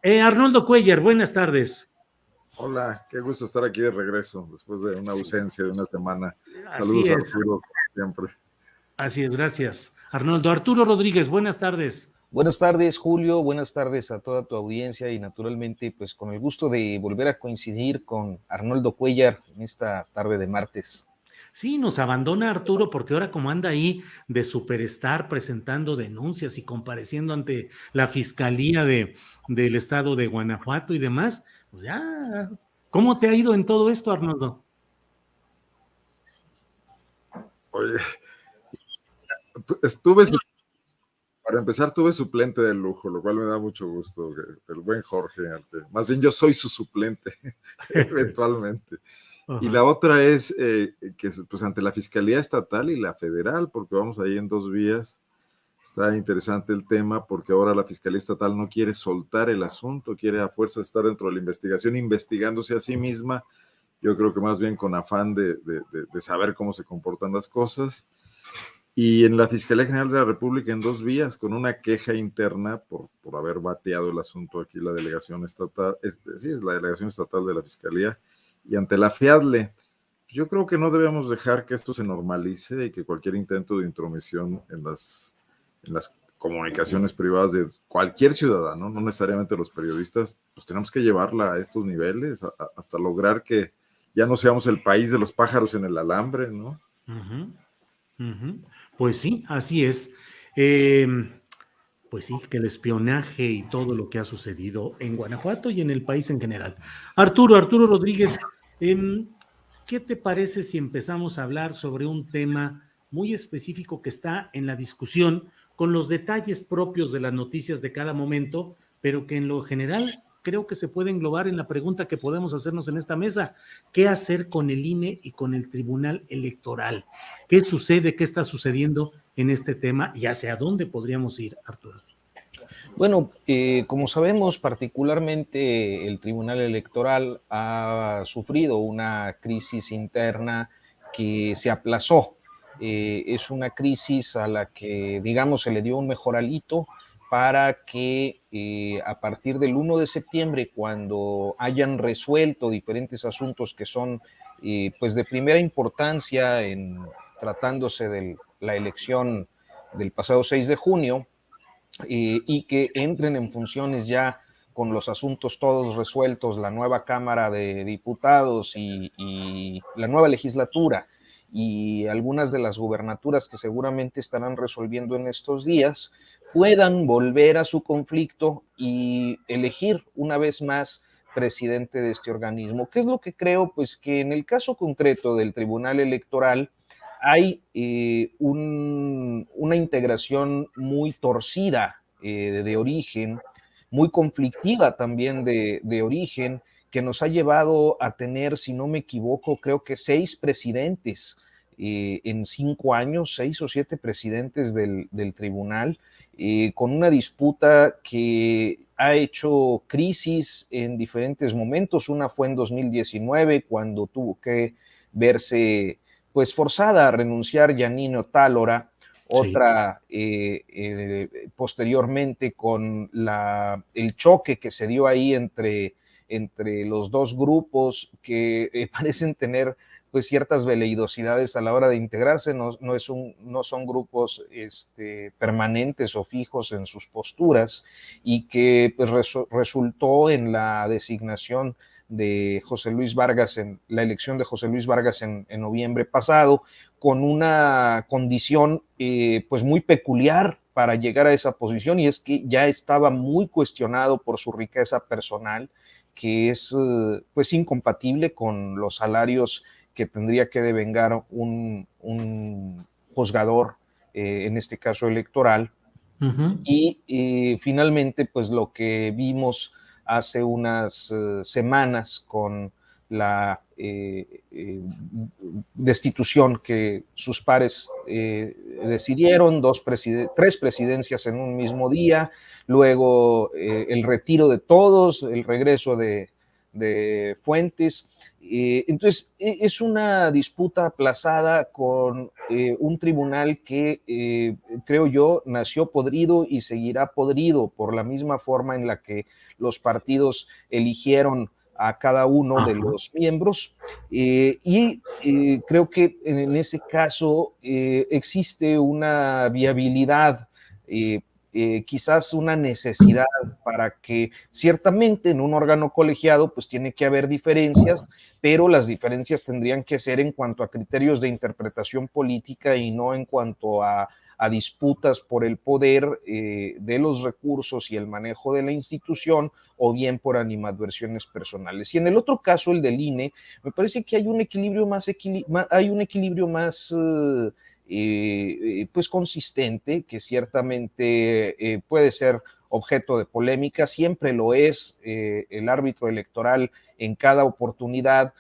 Arnoldo Cuellar, buenas tardes. Hola, qué gusto estar aquí de regreso después de una ausencia de una semana. Así Saludos, es, Arturo, siempre. así es, gracias. Arnoldo, Arturo Rodríguez, buenas tardes. Buenas tardes, Julio. Buenas tardes a toda tu audiencia y naturalmente, pues con el gusto de volver a coincidir con Arnoldo Cuellar en esta tarde de martes. Sí, nos abandona Arturo porque ahora como anda ahí de superstar presentando denuncias y compareciendo ante la Fiscalía del Estado de Guanajuato y demás, pues ya, ¿cómo te ha ido en todo esto, Arnoldo? Oye, para empezar, tuve suplente de lujo, lo cual me da mucho gusto, el buen Jorge, más bien yo soy su suplente, eventualmente. Y la otra es que pues ante la Fiscalía Estatal y la Federal, porque vamos ahí en dos vías. Está interesante el tema porque ahora la Fiscalía Estatal no quiere soltar el asunto, quiere a fuerza estar dentro de la investigación, investigándose a sí misma, yo creo que más bien con afán de saber cómo se comportan las cosas. Y en la Fiscalía General de la República en dos vías, con una queja interna por haber bateado el asunto aquí la delegación estatal, sí, es la delegación estatal de la Fiscalía, y ante la FEADLE. Yo creo que no debemos dejar que esto se normalice y que cualquier intento de intromisión en las comunicaciones privadas de cualquier ciudadano, no necesariamente los periodistas, pues tenemos que llevarla a estos niveles hasta lograr que ya no seamos el país de los pájaros en el alambre, ¿no? Pues sí, así es. Pues sí, que el espionaje y todo lo que ha sucedido en Guanajuato y en el país en general. Arturo Rodríguez, ¿qué te parece si empezamos a hablar sobre un tema muy específico que está en la discusión con los detalles propios de las noticias de cada momento, pero que en lo general creo que se puede englobar en la pregunta que podemos hacernos en esta mesa? ¿Qué hacer con el INE y con el Tribunal Electoral? ¿Qué sucede? ¿Qué está sucediendo en este tema? ¿Y hacia dónde podríamos ir, Arturo? Bueno, como sabemos, particularmente el Tribunal Electoral ha sufrido una crisis interna que se aplazó. Es una crisis a la que, digamos, se le dio un mejor alito para que a partir del 1 de septiembre, cuando hayan resuelto diferentes asuntos que son pues de primera importancia en tratándose de la elección del pasado 6 de junio, y que entren en funciones ya con los asuntos todos resueltos, la nueva Cámara de Diputados y la nueva legislatura y algunas de las gubernaturas que seguramente estarán resolviendo en estos días, puedan volver a su conflicto y elegir una vez más presidente de este organismo. ¿Qué es lo que creo? Pues que en el caso concreto del Tribunal Electoral hay una integración muy torcida de origen, muy conflictiva también de origen, que nos ha llevado a tener, si no me equivoco, creo que 6 presidentes en 5 años, 6 o 7 presidentes del tribunal, con una disputa que ha hecho crisis en diferentes momentos. Una fue en 2019, cuando tuvo que verse pues forzada a renunciar Yanino Tálora, otra posteriormente con el choque que se dio ahí entre los dos grupos que parecen tener pues ciertas veleidosidades a la hora de integrarse, no son grupos permanentes o fijos en sus posturas, y que pues resultó en la designación de José Luis Vargas, en la elección de José Luis Vargas en noviembre pasado, con una condición pues muy peculiar para llegar a esa posición, y es que ya estaba muy cuestionado por su riqueza personal, que es pues incompatible con los salarios que tendría que devengar un juzgador, en este caso electoral. Y finalmente, pues lo que vimos hace unas semanas con la destitución que sus pares decidieron, 3 presidencias en un mismo día, luego el retiro de todos, el regreso de de fuentes. Entonces, es una disputa aplazada con un tribunal que, creo yo, nació podrido y seguirá podrido por la misma forma en la que los partidos eligieron a cada uno de los miembros, creo que en ese caso existe una viabilidad, quizás una necesidad para que ciertamente en un órgano colegiado pues tiene que haber diferencias, pero las diferencias tendrían que ser en cuanto a criterios de interpretación política y no en cuanto a disputas por el poder de los recursos y el manejo de la institución, o bien por animadversiones personales. Y en el otro caso, el del INE, me parece que hay un equilibrio más pues consistente, que ciertamente puede ser objeto de polémica, siempre lo es. El árbitro electoral en cada oportunidad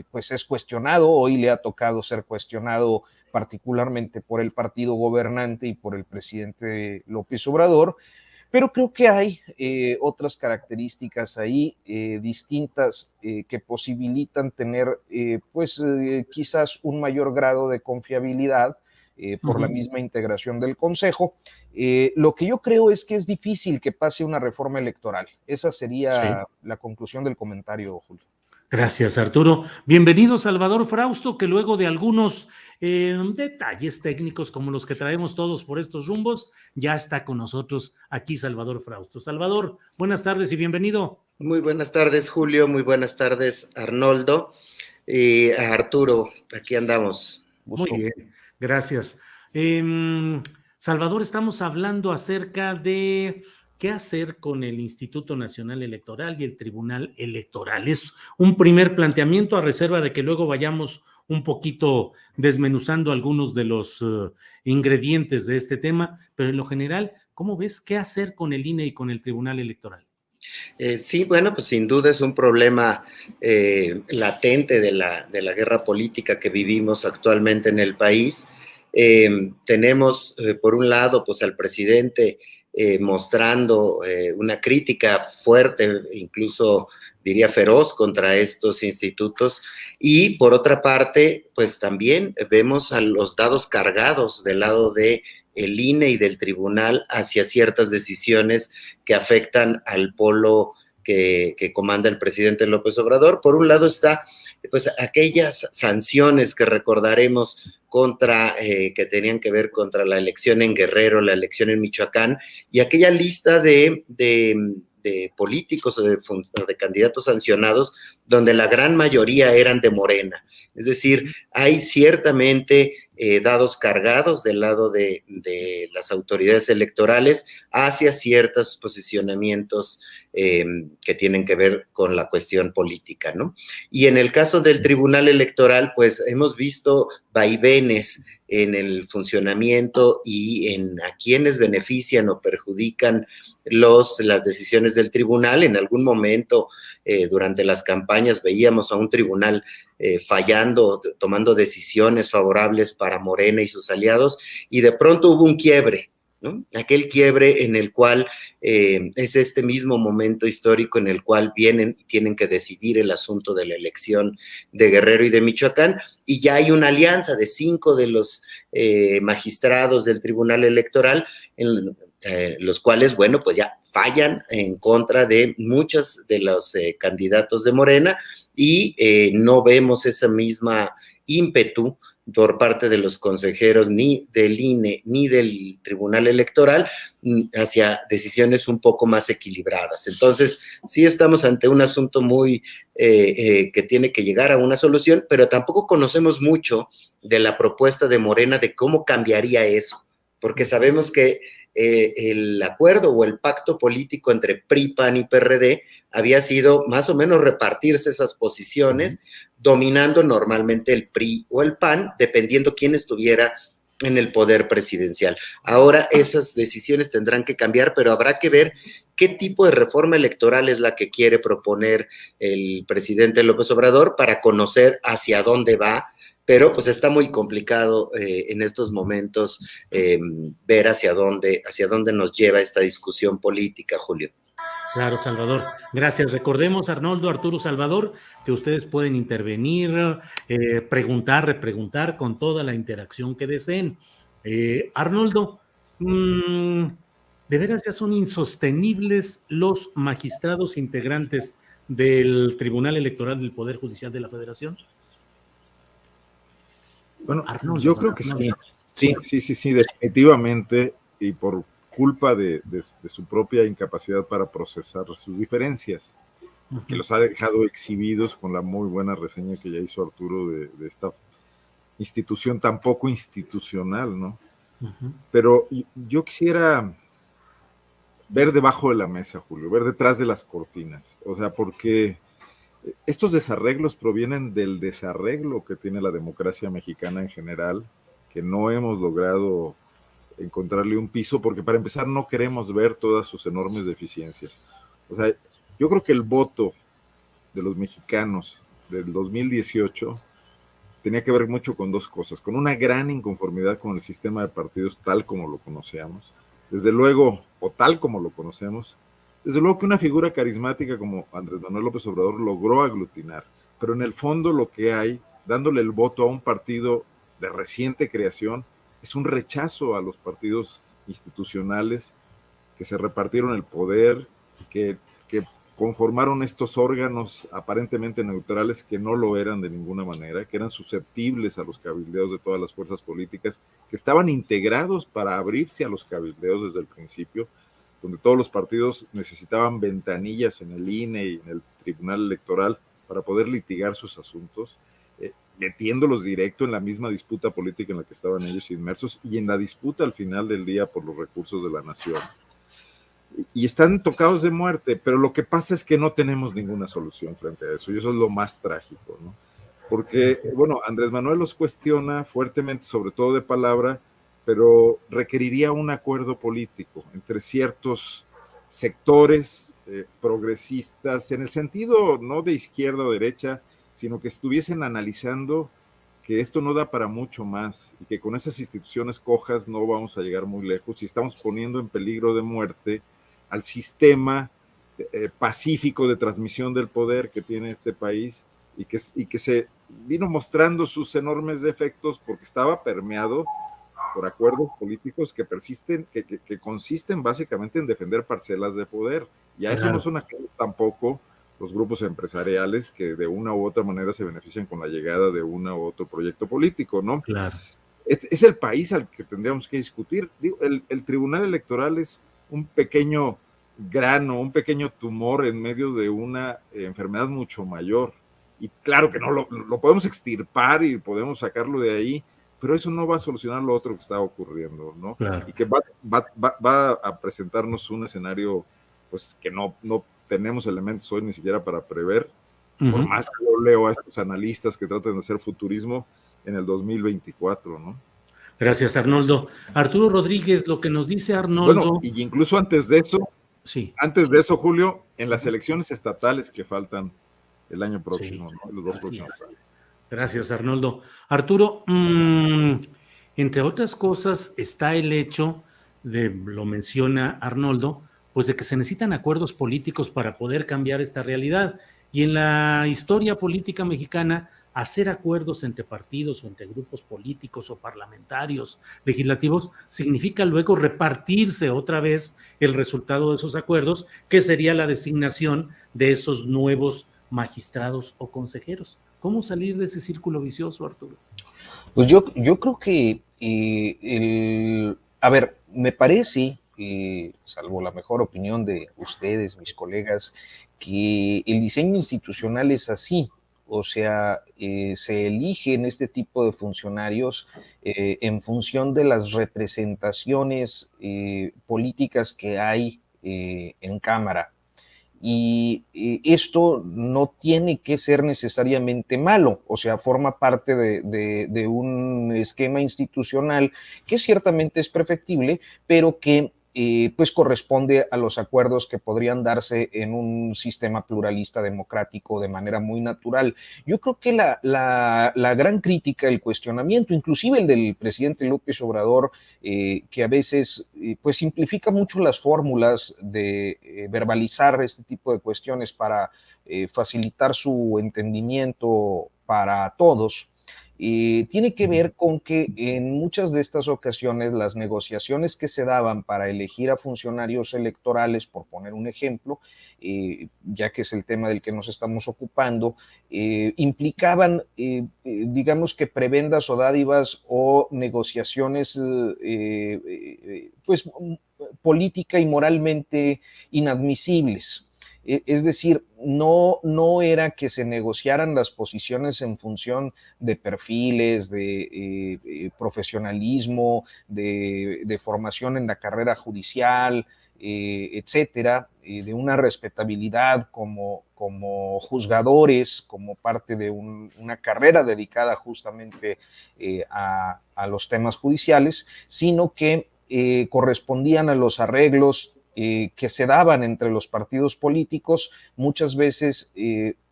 pues es cuestionado. Hoy le ha tocado ser cuestionado particularmente por el partido gobernante y por el presidente López Obrador, pero creo que hay otras características ahí distintas que posibilitan tener quizás un mayor grado de confiabilidad por la misma integración del Consejo. Lo que yo creo es que es difícil que pase una reforma electoral. Esa sería la conclusión del comentario, Julio. Gracias, Arturo. Bienvenido, Salvador Frausto, que luego de algunos detalles técnicos como los que traemos todos por estos rumbos, ya está con nosotros aquí Salvador Frausto. Salvador, buenas tardes y bienvenido. Muy buenas tardes, Julio. Muy buenas tardes, Arnoldo. Y a Arturo, aquí andamos. Muy bien, gracias. Salvador, estamos hablando acerca de qué hacer con el Instituto Nacional Electoral y el Tribunal Electoral. Es un primer planteamiento a reserva de que luego vayamos un poquito desmenuzando algunos de los ingredientes de este tema, pero en lo general, ¿cómo ves qué hacer con el INE y con el Tribunal Electoral? Sí, bueno, pues sin duda es un problema latente de la guerra política que vivimos actualmente en el país. Tenemos, por un lado, pues al presidente mostrando una crítica fuerte, incluso diría feroz, contra estos institutos, y por otra parte, pues también vemos a los dados cargados del lado de el INE y del tribunal hacia ciertas decisiones que afectan al polo que comanda el presidente López Obrador. Por un lado está pues aquellas sanciones que recordaremos contra, que tenían que ver contra la elección en Guerrero, la elección en Michoacán, y aquella lista de políticos o de candidatos sancionados, donde la gran mayoría eran de Morena. Es decir, hay ciertamente dados cargados del lado de las autoridades electorales hacia ciertos posicionamientos que tienen que ver con la cuestión política, ¿no? Y en el caso del Tribunal Electoral, pues hemos visto vaivenes en el funcionamiento y en a quienes benefician o perjudican las decisiones del tribunal. En algún momento durante las campañas veíamos a un tribunal fallando, tomando decisiones favorables para Morena y sus aliados, y de pronto hubo un quiebre, ¿no? Aquel quiebre en el cual es este mismo momento histórico en el cual vienen y tienen que decidir el asunto de la elección de Guerrero y de Michoacán, y ya hay una alianza de 5 de los magistrados del Tribunal Electoral, los cuales, bueno, pues ya fallan en contra de muchos de los candidatos de Morena, y no vemos esa misma ímpetu por parte de los consejeros ni del INE ni del Tribunal Electoral hacia decisiones un poco más equilibradas. Entonces, sí estamos ante un asunto muy que tiene que llegar a una solución, pero tampoco conocemos mucho de la propuesta de Morena de cómo cambiaría eso, porque sabemos que el acuerdo o el pacto político entre PRI, PAN y PRD había sido más o menos repartirse esas posiciones, dominando normalmente el PRI o el PAN, dependiendo quién estuviera en el poder presidencial. Ahora esas decisiones tendrán que cambiar, pero habrá que ver qué tipo de reforma electoral es la que quiere proponer el presidente López Obrador para conocer hacia dónde va. Pero pues está muy complicado en estos momentos ver hacia dónde nos lleva esta discusión política, Julio. Claro, Salvador. Gracias. Recordemos, Arnoldo, Arturo, Salvador, que ustedes pueden intervenir, preguntar, repreguntar con toda la interacción que deseen. Arnoldo, ¿de veras ya son insostenibles los magistrados integrantes del Tribunal Electoral del Poder Judicial de la Federación? Bueno, Arnoldo, yo creo que Arnoldo. sí, definitivamente, y por culpa de su propia incapacidad para procesar sus diferencias, que los ha dejado exhibidos con la muy buena reseña que ya hizo Arturo de esta institución tan poco institucional, ¿no? Pero yo quisiera ver debajo de la mesa, Julio, ver detrás de las cortinas, o sea, porque estos desarreglos provienen del desarreglo que tiene la democracia mexicana en general, que no hemos logrado encontrarle un piso, porque para empezar no queremos ver todas sus enormes deficiencias. O sea, yo creo que el voto de los mexicanos del 2018 tenía que ver mucho con dos cosas, con una gran inconformidad con el sistema de partidos tal como lo conocíamos, desde luego, o tal como lo conocemos, desde luego que una figura carismática como Andrés Manuel López Obrador logró aglutinar, pero en el fondo lo que hay, dándole el voto a un partido de reciente creación, es un rechazo a los partidos institucionales que se repartieron el poder, que conformaron estos órganos aparentemente neutrales que no lo eran de ninguna manera, que eran susceptibles a los cabildeos de todas las fuerzas políticas, que estaban integrados para abrirse a los cabildeos desde el principio, donde todos los partidos necesitaban ventanillas en el INE y en el Tribunal Electoral para poder litigar sus asuntos, metiéndolos directo en la misma disputa política en la que estaban ellos inmersos y en la disputa al final del día por los recursos de la nación. Y están tocados de muerte, pero lo que pasa es que no tenemos ninguna solución frente a eso, y eso es lo más trágico, ¿no? Porque, bueno, Andrés Manuel los cuestiona fuertemente, sobre todo de palabra, pero requeriría un acuerdo político entre ciertos sectores progresistas, en el sentido no de izquierda o derecha, sino que estuviesen analizando que esto no da para mucho más y que con esas instituciones cojas no vamos a llegar muy lejos y estamos poniendo en peligro de muerte al sistema pacífico de transmisión del poder que tiene este país y que se vino mostrando sus enormes defectos porque estaba permeado por acuerdos políticos que persisten, que consisten básicamente en defender parcelas de poder. Y a eso no son ajenos tampoco los grupos empresariales que de una u otra manera se benefician con la llegada de uno u otro proyecto político, ¿no? Claro. Es el país al que tendríamos que discutir. Digo, el Tribunal Electoral es un pequeño grano, un pequeño tumor en medio de una enfermedad mucho mayor. Y claro que no lo podemos extirpar y podemos sacarlo de ahí, pero eso no va a solucionar lo otro que está ocurriendo, ¿no? Claro. Y que va a presentarnos un escenario pues que no tenemos elementos hoy ni siquiera para prever, por más que yo leo a estos analistas que tratan de hacer futurismo en el 2024, ¿no? Gracias, Arnoldo. Arturo Rodríguez, lo que nos dice Arnoldo. Bueno, y incluso antes de eso, sí. Antes de eso, Julio, en las elecciones estatales que faltan el año próximo, sí, ¿no? Los dos próximos años. Gracias, Arnoldo. Arturo, entre otras cosas está el hecho lo menciona Arnoldo, pues de que se necesitan acuerdos políticos para poder cambiar esta realidad. Y en la historia política mexicana, hacer acuerdos entre partidos o entre grupos políticos o parlamentarios, legislativos, significa luego repartirse otra vez el resultado de esos acuerdos, que sería la designación de esos nuevos magistrados o consejeros. ¿Cómo salir de ese círculo vicioso, Arturo? Pues yo creo que, a ver, me parece, salvo la mejor opinión de ustedes, mis colegas, que el diseño institucional es así. O sea, se eligen este tipo de funcionarios en función de las representaciones políticas que hay en Cámara. Y esto no tiene que ser necesariamente malo, o sea, forma parte de un esquema institucional que ciertamente es perfectible, pero que pues corresponde a los acuerdos que podrían darse en un sistema pluralista democrático de manera muy natural. Yo creo que la gran crítica, el cuestionamiento, inclusive el del presidente López Obrador, que a veces pues simplifica mucho las fórmulas de verbalizar este tipo de cuestiones para facilitar su entendimiento para todos, tiene que ver con que en muchas de estas ocasiones las negociaciones que se daban para elegir a funcionarios electorales, por poner un ejemplo, ya que es el tema del que nos estamos ocupando, implicaban, digamos que prebendas o dádivas o negociaciones pues política y moralmente inadmisibles. Es decir, no era que se negociaran las posiciones en función de perfiles, de profesionalismo, de formación en la carrera judicial, etcétera, de una respetabilidad como juzgadores, como parte de una carrera dedicada justamente a los temas judiciales, sino que correspondían a los arreglos que se daban entre los partidos políticos, muchas veces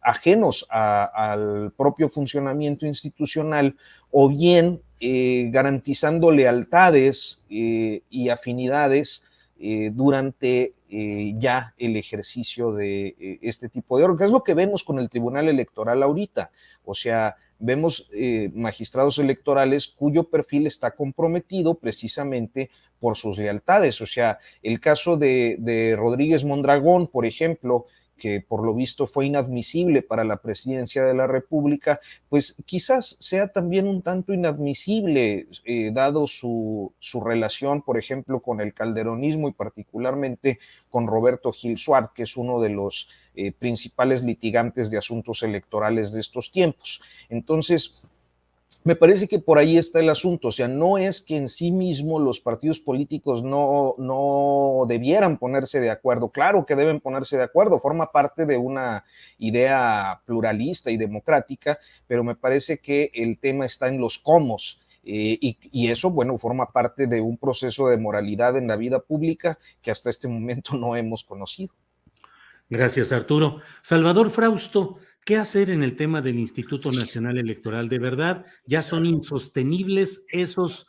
ajenos al propio funcionamiento institucional, o bien garantizando lealtades y afinidades durante ya el ejercicio de este tipo de órgano, que es lo que vemos con el Tribunal Electoral ahorita. O sea, vemos magistrados electorales cuyo perfil está comprometido precisamente por sus lealtades. O sea, el caso de Rodríguez Mondragón, por ejemplo, que por lo visto fue inadmisible para la presidencia de la República, pues quizás sea también un tanto inadmisible, dado su relación, por ejemplo, con el calderonismo y particularmente con Roberto Gil Suárez, que es uno de los principales litigantes de asuntos electorales de estos tiempos. Entonces, me parece que por ahí está el asunto. O sea, no es que en sí mismo los partidos políticos no debieran ponerse de acuerdo. Claro que deben ponerse de acuerdo, forma parte de una idea pluralista y democrática, pero me parece que el tema está en los cómo. Y eso, bueno, forma parte de un proceso de moralidad en la vida pública que hasta este momento no hemos conocido. Gracias, Arturo. Salvador Frausto, ¿qué hacer en el tema del Instituto Nacional Electoral? ¿De verdad ya son insostenibles esos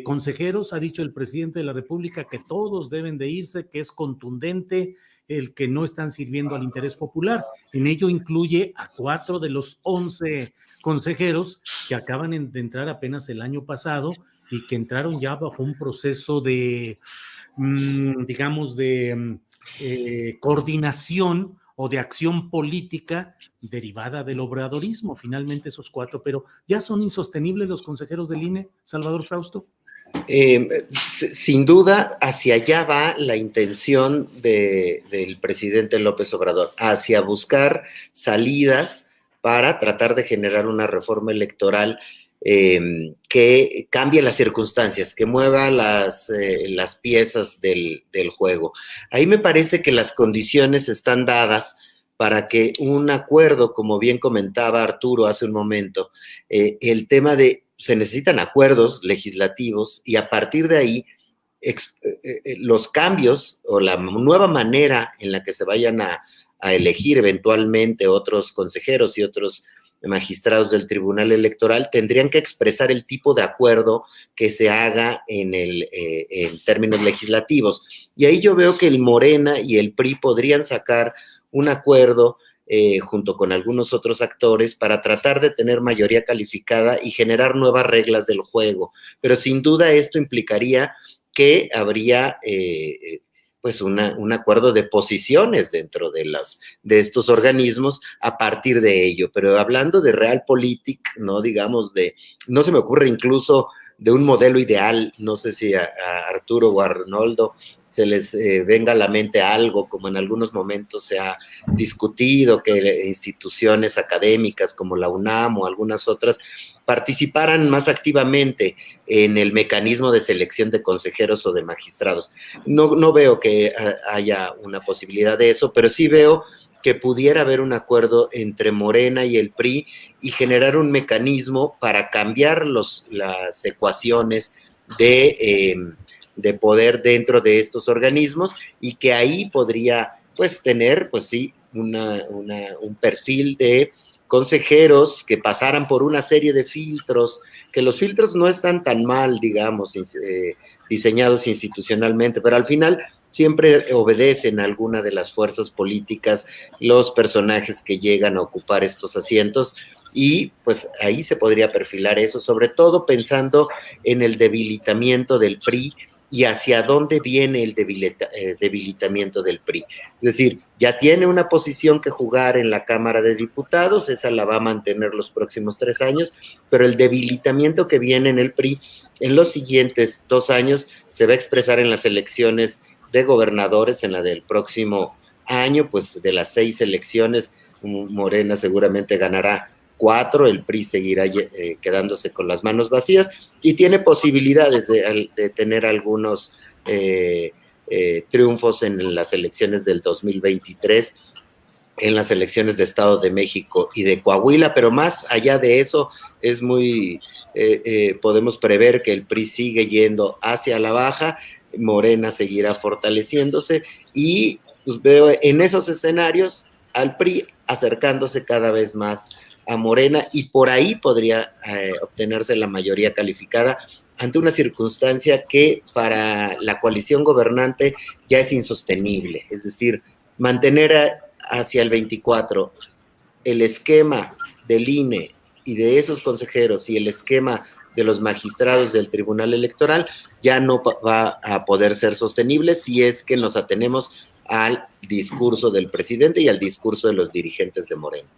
consejeros? Ha dicho el presidente de la República que todos deben de irse, que es contundente el que no están sirviendo al interés popular. En ello incluye a 4 de los 11 consejeros que acaban de entrar apenas el año pasado y que entraron ya bajo un proceso de, digamos, de coordinación o de acción política derivada del obradorismo, finalmente esos 4, pero ¿ya son insostenibles los consejeros del INE, Salvador Frausto? Sin duda, hacia allá va la intención del presidente López Obrador, hacia buscar salidas para tratar de generar una reforma electoral que cambie las circunstancias, que mueva las piezas del juego. Ahí me parece que las condiciones están dadas para que un acuerdo, como bien comentaba Arturo hace un momento, el tema de se necesitan acuerdos legislativos y a partir de ahí los cambios o la nueva manera en la que se vayan a elegir eventualmente otros consejeros y otros magistrados del Tribunal Electoral tendrían que expresar el tipo de acuerdo que se haga en términos legislativos. Y ahí yo veo que el Morena y el PRI podrían sacar un acuerdo junto con algunos otros actores para tratar de tener mayoría calificada y generar nuevas reglas del juego. Pero sin duda esto implicaría que habría pues un acuerdo de posiciones dentro de estos organismos a partir de ello. Pero hablando de realpolitik, no digamos no se me ocurre incluso de un modelo ideal, no sé si a Arturo o a Arnoldo se les venga a la mente algo, como en algunos momentos se ha discutido, que instituciones académicas como la UNAM o algunas otras participaran más activamente en el mecanismo de selección de consejeros o de magistrados. No veo que haya una posibilidad de eso, pero sí veo que pudiera haber un acuerdo entre Morena y el PRI y generar un mecanismo para cambiar las ecuaciones de de poder dentro de estos organismos y que ahí podría pues tener, pues sí, un perfil de consejeros que pasaran por una serie de filtros, que los filtros no están tan mal, digamos, diseñados institucionalmente, pero al final siempre obedecen a alguna de las fuerzas políticas los personajes que llegan a ocupar estos asientos, y pues ahí se podría perfilar eso, sobre todo pensando en el debilitamiento del PRI y hacia dónde viene el debilitamiento del PRI. Es decir, ya tiene una posición que jugar en la Cámara de Diputados, esa la va a mantener los próximos 3 años, pero el debilitamiento que viene en el PRI en los siguientes 2 años se va a expresar en las elecciones de gobernadores, en la del próximo año, pues de las 6 elecciones, Morena seguramente ganará 4, el PRI seguirá quedándose con las manos vacías y tiene posibilidades de tener algunos triunfos en las elecciones del 2023, en las elecciones de Estado de México y de Coahuila, pero más allá de eso es muy, podemos prever que el PRI sigue yendo hacia la baja, Morena seguirá fortaleciéndose y pues, veo en esos escenarios al PRI acercándose cada vez más a Morena y por ahí podría obtenerse la mayoría calificada ante una circunstancia que para la coalición gobernante ya es insostenible, es decir, mantener hacia el 24 el esquema del INE y de esos consejeros y el esquema de los magistrados del Tribunal Electoral ya no va a poder ser sostenible si es que nos atenemos al discurso del presidente y al discurso de los dirigentes de Morena.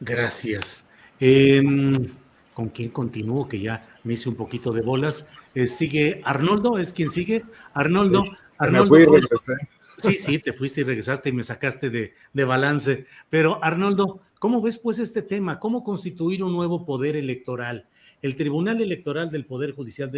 Gracias. ¿Con quién continúo? Que ya me hice un poquito de bolas. Sigue Arnoldo, ¿es quien sigue? Arnoldo, Sí, Arnoldo. me fui y regresé. Sí, te fuiste y regresaste y me sacaste de balance. Pero Arnoldo, ¿cómo ves pues este tema? ¿Cómo constituir un nuevo poder electoral? El Tribunal Electoral del Poder Judicial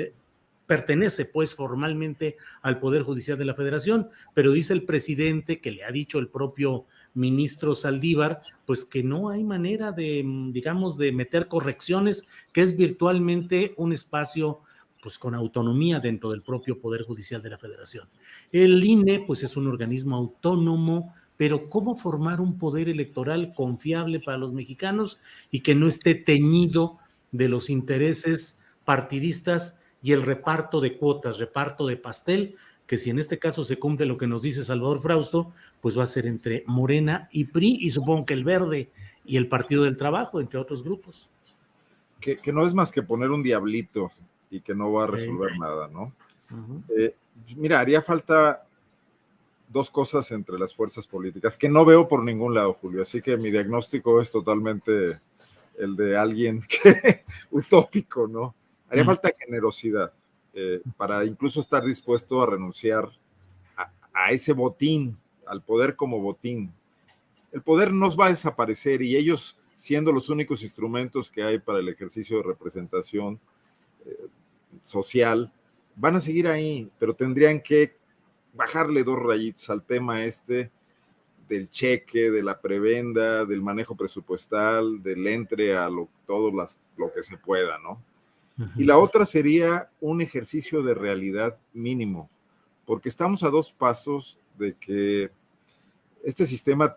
pertenece pues formalmente al Poder Judicial de la Federación, pero dice el presidente, que le ha dicho el propio ministro Saldívar, pues que no hay manera de, digamos, de meter correcciones, que es virtualmente un espacio pues con autonomía dentro del propio Poder Judicial de la Federación. El INE pues es un organismo autónomo, pero ¿cómo formar un poder electoral confiable para los mexicanos y que no esté teñido de los intereses partidistas y el reparto de cuotas, reparto de pastel, que si en este caso se cumple lo que nos dice Salvador Frausto, pues va a ser entre Morena y PRI, y supongo que el Verde y el Partido del Trabajo, entre otros grupos? Que no es más que poner un diablito y que no va a resolver nada, ¿no? Mira, haría falta 2 cosas entre las fuerzas políticas que no veo por ningún lado, Julio, así que mi diagnóstico es totalmente el de alguien utópico, ¿no? Haría falta generosidad para incluso estar dispuesto a renunciar a ese botín, al poder como botín. El poder nos va a desaparecer y ellos, siendo los únicos instrumentos que hay para el ejercicio de representación social, van a seguir ahí, pero tendrían que bajarle 2 rayitas al tema del cheque, de la prebenda, del manejo presupuestal, del entre a todo lo que se pueda, ¿no? Y la otra sería un ejercicio de realidad mínimo, porque estamos a 2 pasos de que este sistema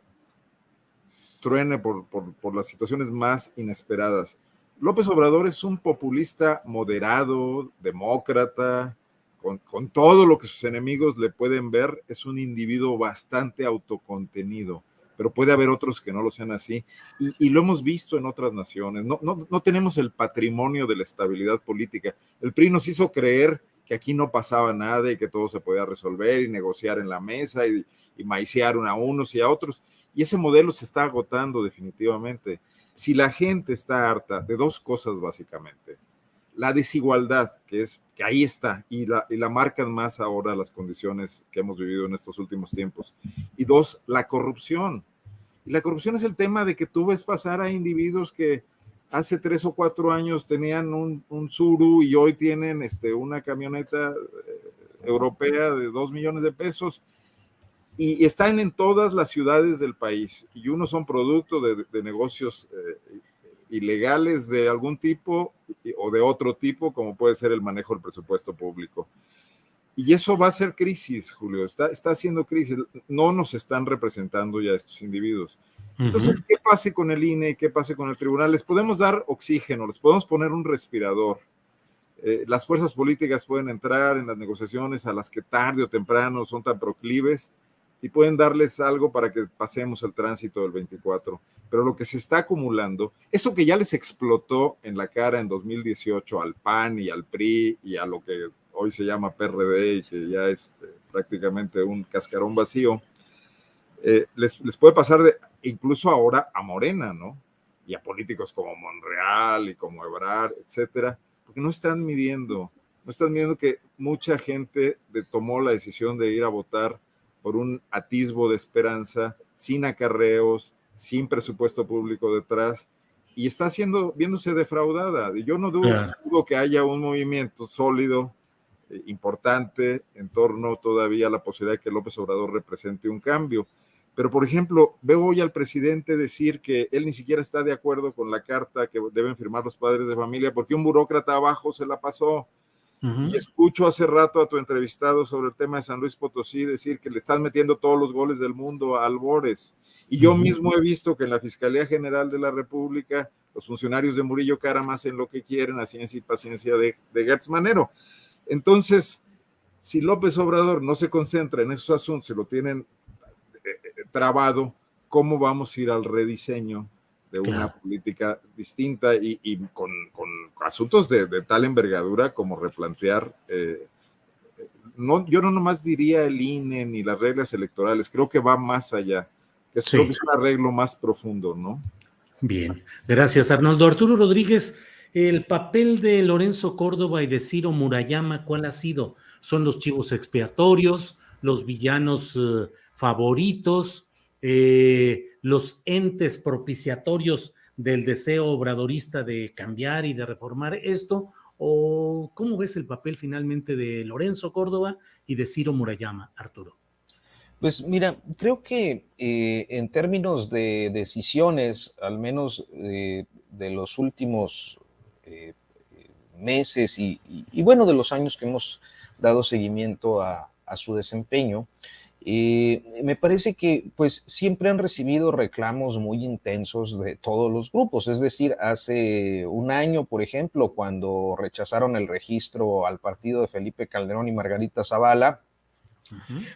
truene por las situaciones más inesperadas. López Obrador es un populista moderado, demócrata, con todo lo que sus enemigos le pueden ver, es un individuo bastante autocontenido, pero puede haber otros que no lo sean así, y lo hemos visto en otras naciones. No tenemos el patrimonio de la estabilidad política. El PRI nos hizo creer que aquí no pasaba nada y que todo se podía resolver y negociar en la mesa y maicear a unos y a otros, y ese modelo se está agotando definitivamente. Si la gente está harta de 2 cosas básicamente, la desigualdad, que ahí está, y la marcan más ahora las condiciones que hemos vivido en estos últimos tiempos. Y 2, la corrupción. Y la corrupción es el tema de que tú ves pasar a individuos que hace 3 o 4 años tenían un Tsuru y hoy tienen una camioneta europea de 2 millones de pesos y están en todas las ciudades del país. Y unos son producto de negocios ilegales de algún tipo o de otro tipo, como puede ser el manejo del presupuesto público. Y eso va a ser crisis, Julio, está haciendo crisis, no nos están representando ya estos individuos. Entonces, ¿qué pase con el INE? ¿Qué pase con el tribunal? Les podemos dar oxígeno, les podemos poner un respirador. Las fuerzas políticas pueden entrar en las negociaciones a las que tarde o temprano son tan proclives y pueden darles algo para que pasemos el tránsito del 24. Pero lo que se está acumulando, eso que ya les explotó en la cara en 2018 al PAN y al PRI y a lo que hoy se llama PRD y que ya es prácticamente un cascarón vacío, les puede pasar incluso ahora a Morena, ¿no? Y a políticos como Monreal y como Ebrard, etcétera, porque no están midiendo que mucha gente tomó la decisión de ir a votar por un atisbo de esperanza, sin acarreos, sin presupuesto público detrás, y está viéndose defraudada. Yo no dudo que haya un movimiento sólido, importante, en torno todavía a la posibilidad de que López Obrador represente un cambio. Pero, por ejemplo, veo hoy al presidente decir que él ni siquiera está de acuerdo con la carta que deben firmar los padres de familia porque un burócrata abajo se la pasó. Y escucho hace rato a tu entrevistado sobre el tema de San Luis Potosí decir que le están metiendo todos los goles del mundo a Albores. Y yo mismo he visto que en la Fiscalía General de la República los funcionarios de Murillo Karam hacen lo que quieren a ciencia y paciencia de Gertz Manero. Entonces, si López Obrador no se concentra en esos asuntos, se lo tienen trabado, ¿cómo vamos a ir al rediseño de una política distinta y con asuntos de tal envergadura como replantear? Yo no nomás diría el INE ni las reglas electorales, creo que va más allá, creo que es un arreglo más profundo, ¿no? Bien, gracias, Arnoldo. Arturo Rodríguez, el papel de Lorenzo Córdoba y de Ciro Murayama, ¿cuál ha sido? ¿Son los chivos expiatorios, los villanos favoritos, los entes propiciatorios del deseo obradorista de cambiar y de reformar esto? ¿O cómo ves el papel finalmente de Lorenzo Córdoba y de Ciro Murayama, Arturo? Pues mira, creo que en términos de decisiones, al menos de los últimos meses y bueno, de los años que hemos dado seguimiento a su desempeño, me parece que pues siempre han recibido reclamos muy intensos de todos los grupos. Es decir, hace un año, por ejemplo, cuando rechazaron el registro al partido de Felipe Calderón y Margarita Zavala,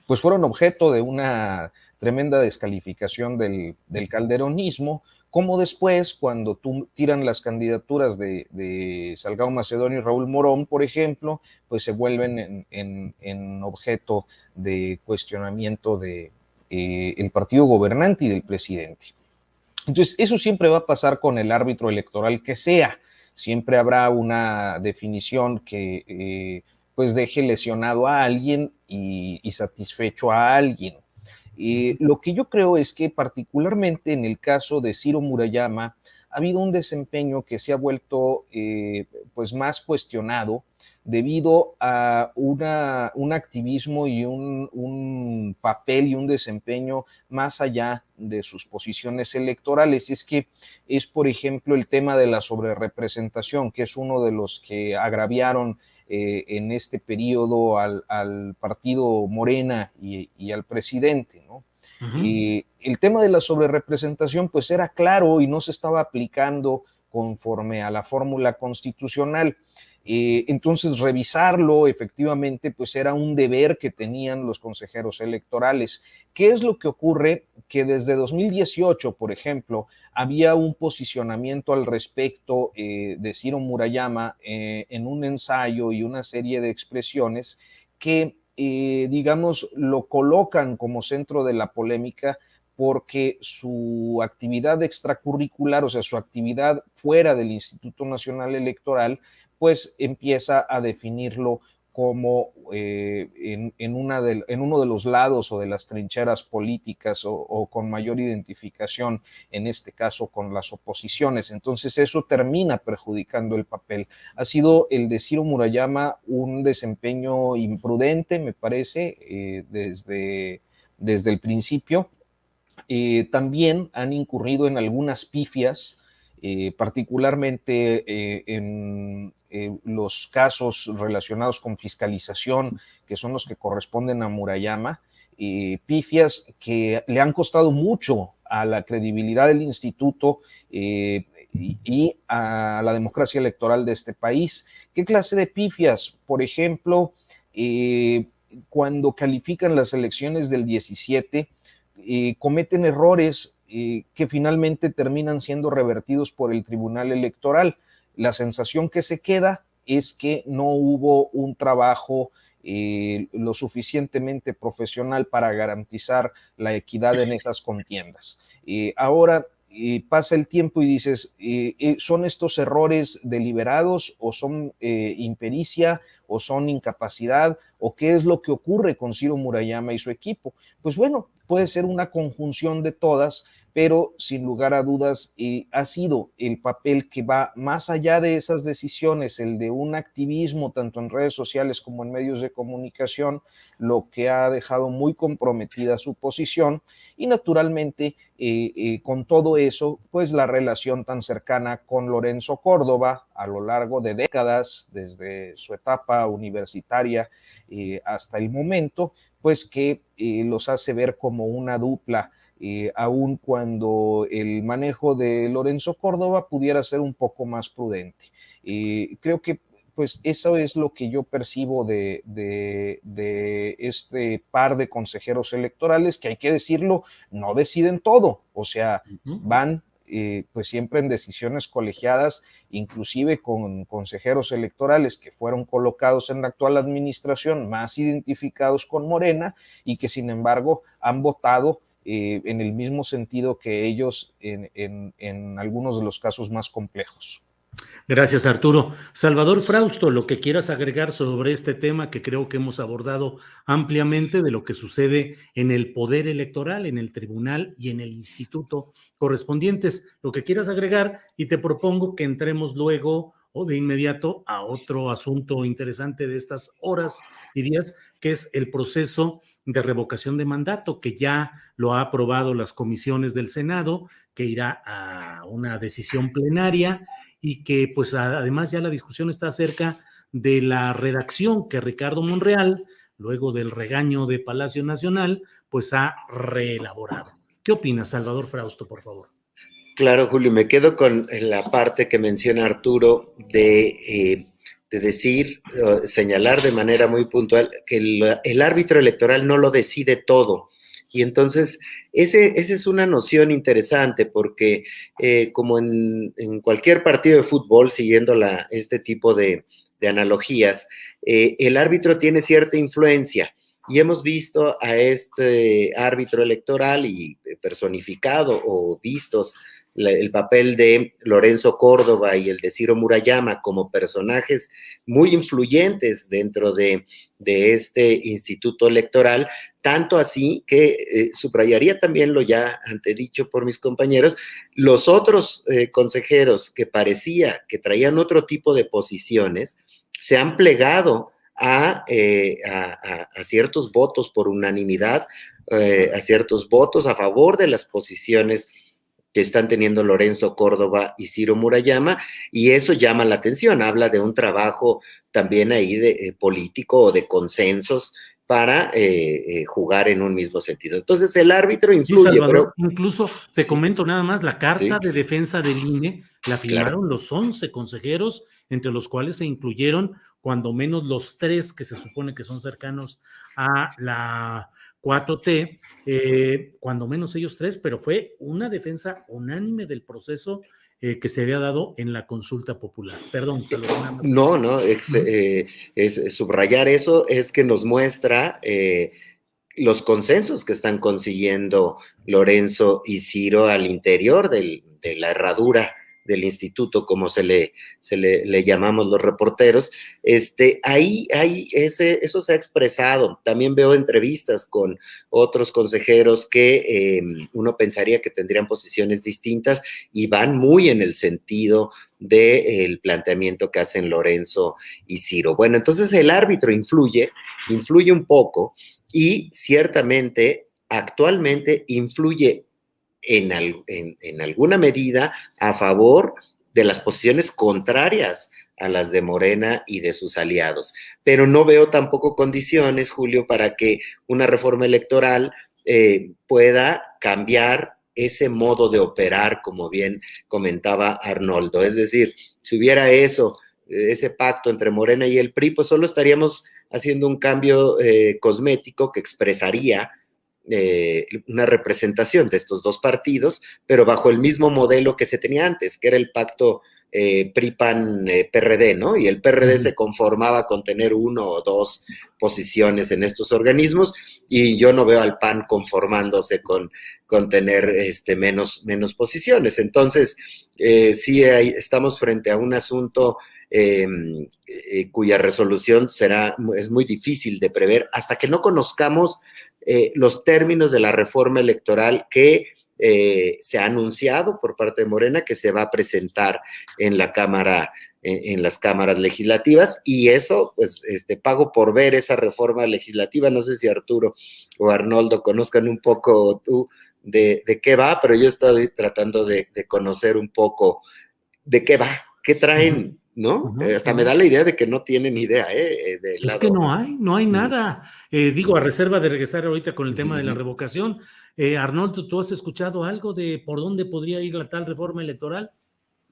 pues fueron objeto de una tremenda descalificación del calderonismo, como después, cuando tiran las candidaturas de Salgado Macedonio y Raúl Morón, por ejemplo, pues se vuelven en objeto de cuestionamiento de el partido gobernante y del presidente. Entonces, eso siempre va a pasar con el árbitro electoral que sea. Siempre habrá una definición que pues deje lesionado a alguien y satisfecho a alguien. Lo que yo creo es que particularmente en el caso de Ciro Murayama ha habido un desempeño que se ha vuelto pues más cuestionado debido a un activismo y un papel y un desempeño más allá de sus posiciones electorales. Es que es, por ejemplo, el tema de la sobrerepresentación, que es uno de los que agraviaron en este periodo al partido Morena y al presidente, ¿no? El tema de la sobrerepresentación pues era claro y no se estaba aplicando conforme a la fórmula constitucional. Entonces revisarlo efectivamente pues era un deber que tenían los consejeros electorales. ¿Qué es lo que ocurre? Que desde 2018, por ejemplo, había un posicionamiento al respecto de Ciro Murayama en un ensayo y una serie de expresiones que digamos lo colocan como centro de la polémica porque su actividad extracurricular, o sea, su actividad fuera del Instituto Nacional Electoral, pues empieza a definirlo como en uno de los lados o de las trincheras políticas o con mayor identificación, en este caso con las oposiciones. Entonces eso termina perjudicando el papel. Ha sido el de Ciro Murayama un desempeño imprudente, me parece, desde el principio. También han incurrido en algunas pifias particularmente en los casos relacionados con fiscalización, que son los que corresponden a Murayama, pifias que le han costado mucho a la credibilidad del instituto y a la democracia electoral de este país. ¿Qué clase de pifias? Por ejemplo, cuando califican las elecciones del 17, cometen errores que finalmente terminan siendo revertidos por el Tribunal Electoral. La sensación que se queda es que no hubo un trabajo lo suficientemente profesional para garantizar la equidad en esas contiendas. Ahora pasa el tiempo y dices, ¿son estos errores deliberados o son impericia o son incapacidad o qué es lo que ocurre con Ciro Murayama y su equipo? Pues bueno, puede ser una conjunción de todas, pero sin lugar a dudas ha sido el papel que va más allá de esas decisiones, el de un activismo tanto en redes sociales como en medios de comunicación, lo que ha dejado muy comprometida su posición y naturalmente con todo eso, pues la relación tan cercana con Lorenzo Córdoba a lo largo de décadas, desde su etapa universitaria hasta el momento, pues que los hace ver como una dupla, aun cuando el manejo de Lorenzo Córdoba pudiera ser un poco más prudente. Creo que pues eso es lo que yo percibo de este par de consejeros electorales que, hay que decirlo, no deciden todo, o sea, van pues siempre en decisiones colegiadas, inclusive con consejeros electorales que fueron colocados en la actual administración, más identificados con Morena y que sin embargo han votado en el mismo sentido que ellos en algunos de los casos más complejos. Gracias, Arturo. Salvador Frausto, lo que quieras agregar sobre este tema que creo que hemos abordado ampliamente de lo que sucede en el poder electoral, en el tribunal y en el instituto correspondientes, lo que quieras agregar, y te propongo que entremos luego o de inmediato a otro asunto interesante de estas horas y días, que es el proceso de revocación de mandato, que ya lo ha aprobado las comisiones del Senado, que irá a una decisión plenaria y que pues además ya la discusión está acerca de la redacción que Ricardo Monreal, luego del regaño de Palacio Nacional, pues ha reelaborado. ¿Qué opinas, Salvador Frausto, por favor? Claro, Julio, me quedo con la parte que menciona Arturo de decir, señalar de manera muy puntual que el árbitro electoral no lo decide todo. Y entonces, esa es una noción interesante porque como en cualquier partido de fútbol, siguiendo este tipo de analogías, el árbitro tiene cierta influencia. Y hemos visto a este árbitro electoral y personificado o vistos el papel de Lorenzo Córdoba y el de Ciro Murayama como personajes muy influyentes dentro de este instituto electoral, tanto así que subrayaría también lo ya antedicho por mis compañeros, los otros consejeros que parecía que traían otro tipo de posiciones, se han plegado a ciertos votos por unanimidad, a ciertos votos a favor de las posiciones que están teniendo Lorenzo Córdoba y Ciro Murayama, y eso llama la atención, habla de un trabajo también ahí de político o de consensos para jugar en un mismo sentido. Entonces el árbitro influye. Sí, Salvador, pero incluso te comento nada más, la carta sí, de defensa del INE la firmaron claro, los 11 consejeros, entre los cuales se incluyeron cuando menos los 3 que se supone que son cercanos a la 4T, cuando menos ellos 3, pero fue una defensa unánime del proceso que se había dado en la consulta popular. Perdón, Salvador, nada más. No, subrayar eso es que nos muestra los consensos que están consiguiendo Lorenzo y Ciro al interior de la herradura del instituto, como se le llamamos los reporteros. Ahí eso se ha expresado. También veo entrevistas con otros consejeros que uno pensaría que tendrían posiciones distintas y van muy en el sentido del planteamiento que hacen Lorenzo y Ciro. Bueno, entonces el árbitro influye un poco y ciertamente actualmente influye en alguna medida a favor de las posiciones contrarias a las de Morena y de sus aliados. Pero no veo tampoco condiciones, Julio, para que una reforma electoral pueda cambiar ese modo de operar, como bien comentaba Arnoldo. Es decir, si hubiera ese pacto entre Morena y el PRI, pues solo estaríamos haciendo un cambio cosmético que expresaría una representación de estos dos partidos, pero bajo el mismo modelo que se tenía antes, que era el pacto PRI-PAN-PRD, ¿no? Y el PRD se conformaba con tener 1 o 2 posiciones en estos organismos, y yo no veo al PAN conformándose con tener menos posiciones. Entonces, sí estamos frente a un asunto cuya resolución es muy difícil de prever hasta que no conozcamos los términos de la reforma electoral que se ha anunciado por parte de Morena que se va a presentar en la Cámara, en las cámaras legislativas, y eso, pues, pago por ver esa reforma legislativa. No sé si Arturo o Arnoldo conozcan un poco tú de qué va, pero yo estoy tratando de conocer un poco de qué va, qué traen, ¿no? Hasta me da la idea de que no tienen idea, del Es lado. que no hay nada. Digo, a reserva de regresar ahorita con el tema de la revocación. Arnoldo, ¿tú has escuchado algo de por dónde podría ir la tal reforma electoral?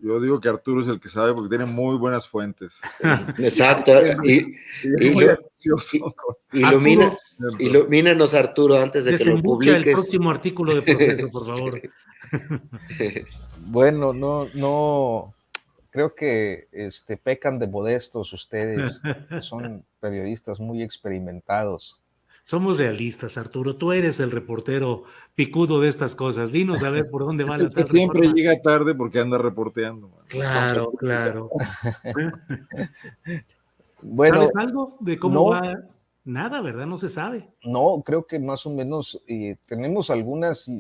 Yo digo que Arturo es el que sabe porque tiene muy buenas fuentes. Exacto. Ilumínanos, Arturo, antes de que lo publiques. El próximo artículo de Proceso, por favor. Bueno, no, creo que pecan de modestos ustedes, son periodistas muy experimentados. Somos realistas, Arturo. Tú eres el reportero picudo de estas cosas. Dinos a ver por dónde va la tal siempre reforma. Llega tarde porque anda reporteando. Man. Claro, claro. Bueno, ¿sabes algo de cómo va? Nada, ¿verdad? No se sabe. No, creo que más o menos tenemos algunas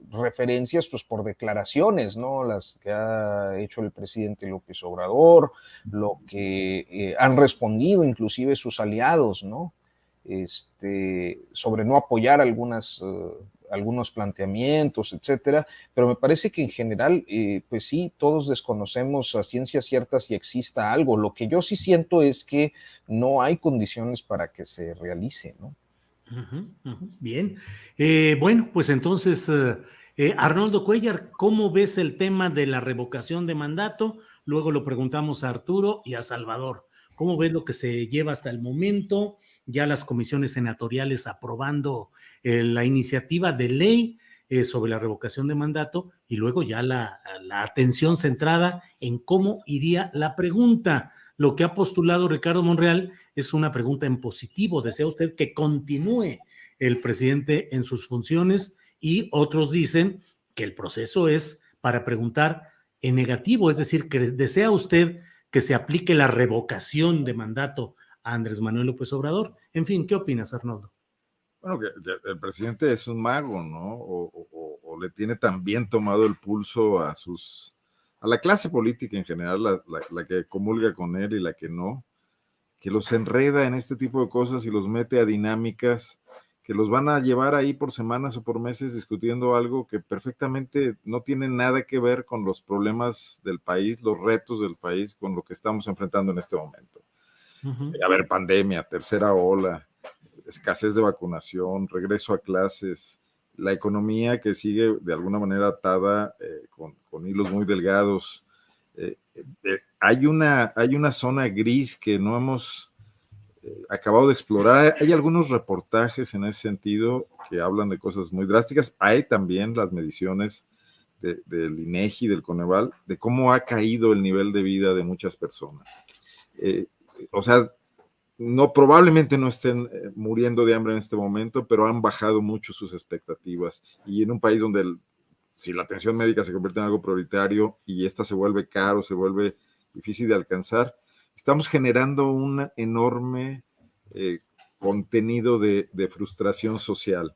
referencias pues por declaraciones, ¿no? Las que ha hecho el presidente López Obrador, lo que han respondido inclusive sus aliados, ¿no? Sobre no apoyar algunos planteamientos, etcétera, pero me parece que en general, pues sí, todos desconocemos a ciencia cierta si exista algo. Lo que yo sí siento es que no hay condiciones para que se realice, ¿no? Bien. Bueno, pues entonces, Arnoldo Cuellar, ¿cómo ves el tema de la revocación de mandato? Luego lo preguntamos a Arturo y a Salvador. ¿Cómo ves lo que se lleva hasta el momento? Ya las comisiones senatoriales aprobando la iniciativa de ley sobre la revocación de mandato, y luego ya la atención centrada en cómo iría la pregunta. Lo que ha postulado Ricardo Monreal es una pregunta en positivo. ¿Desea usted que continúe el presidente en sus funciones? Y otros dicen que el proceso es para preguntar en negativo, es decir, que desea usted que se aplique la revocación de mandato a Andrés Manuel López Obrador. En fin, ¿qué opinas, Arnoldo? Bueno, que el presidente es un mago, ¿no? O le tiene tan bien tomado el pulso a la clase política en general, la que comulga con él y la que no, que los enreda en este tipo de cosas y los mete a dinámicas que los van a llevar ahí por semanas o por meses discutiendo algo que perfectamente no tiene nada que ver con los problemas del país, los retos del país, con lo que estamos enfrentando en este momento. A ver, pandemia, tercera ola, escasez de vacunación, regreso a clases, la economía que sigue de alguna manera atada con hilos muy delgados. Hay una zona gris que no hemos acabado de explorar. Hay algunos reportajes en ese sentido que hablan de cosas muy drásticas. Hay también las mediciones del INEGI, del Coneval, de cómo ha caído el nivel de vida de muchas personas. O sea, probablemente no estén muriendo de hambre en este momento, pero han bajado mucho sus expectativas. Y en un país donde si la atención médica se convierte en algo prioritario y esta se vuelve caro, se vuelve difícil de alcanzar, estamos generando un enorme contenido de frustración social.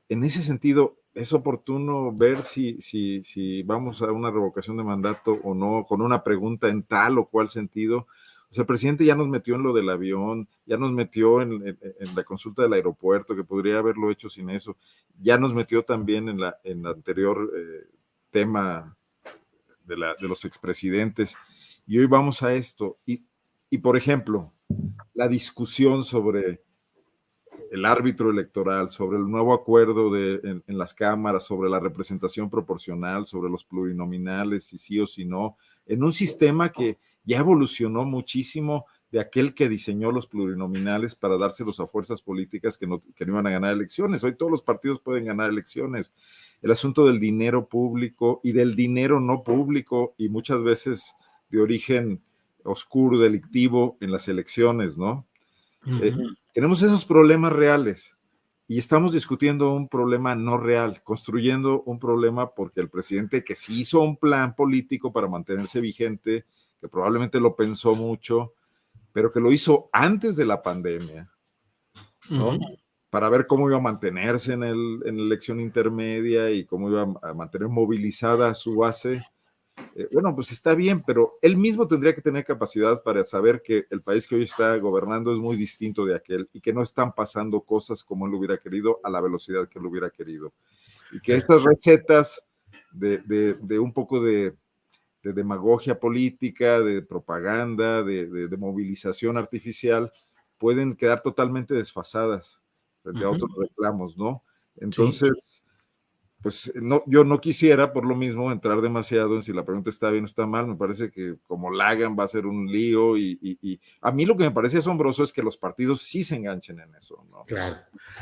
En ese sentido, es oportuno ver si vamos a una revocación de mandato o no, con una pregunta en tal o cual sentido. O O sea, el presidente ya nos metió en lo del avión, ya nos metió en la consulta del aeropuerto, que podría haberlo hecho sin eso, ya nos metió también en el anterior tema de los expresidentes, y hoy vamos a esto. Y por ejemplo, la discusión sobre el árbitro electoral, sobre el nuevo acuerdo en las cámaras, sobre la representación proporcional, sobre los plurinominales, si sí o si no, en un sistema que ya evolucionó muchísimo de aquel que diseñó los plurinominales para dárselos a fuerzas políticas que no iban a ganar elecciones. Hoy todos los partidos pueden ganar elecciones. El asunto del dinero público y del dinero no público, y muchas veces de origen oscuro, delictivo en las elecciones, ¿no? Tenemos esos problemas reales y estamos discutiendo un problema no real, construyendo un problema porque el presidente, que sí hizo un plan político para mantenerse vigente, que probablemente lo pensó mucho, pero que lo hizo antes de la pandemia, ¿no? Para ver cómo iba a mantenerse en la elección intermedia y cómo iba a mantener movilizada a su base. Bueno, pues está bien, pero él mismo tendría que tener capacidad para saber que el país que hoy está gobernando es muy distinto de aquel y que no están pasando cosas como él hubiera querido a la velocidad que él hubiera querido. Y que estas recetas de un poco de demagogia política, de propaganda, de movilización artificial, pueden quedar totalmente desfasadas frente a otros reclamos, ¿no? Entonces... Sí. Pues no, yo no quisiera por lo mismo entrar demasiado en si la pregunta está bien o está mal. Me parece que como la hagan va a ser un lío y a mí lo que me parece asombroso es que los partidos sí se enganchen en eso, ¿no? Claro.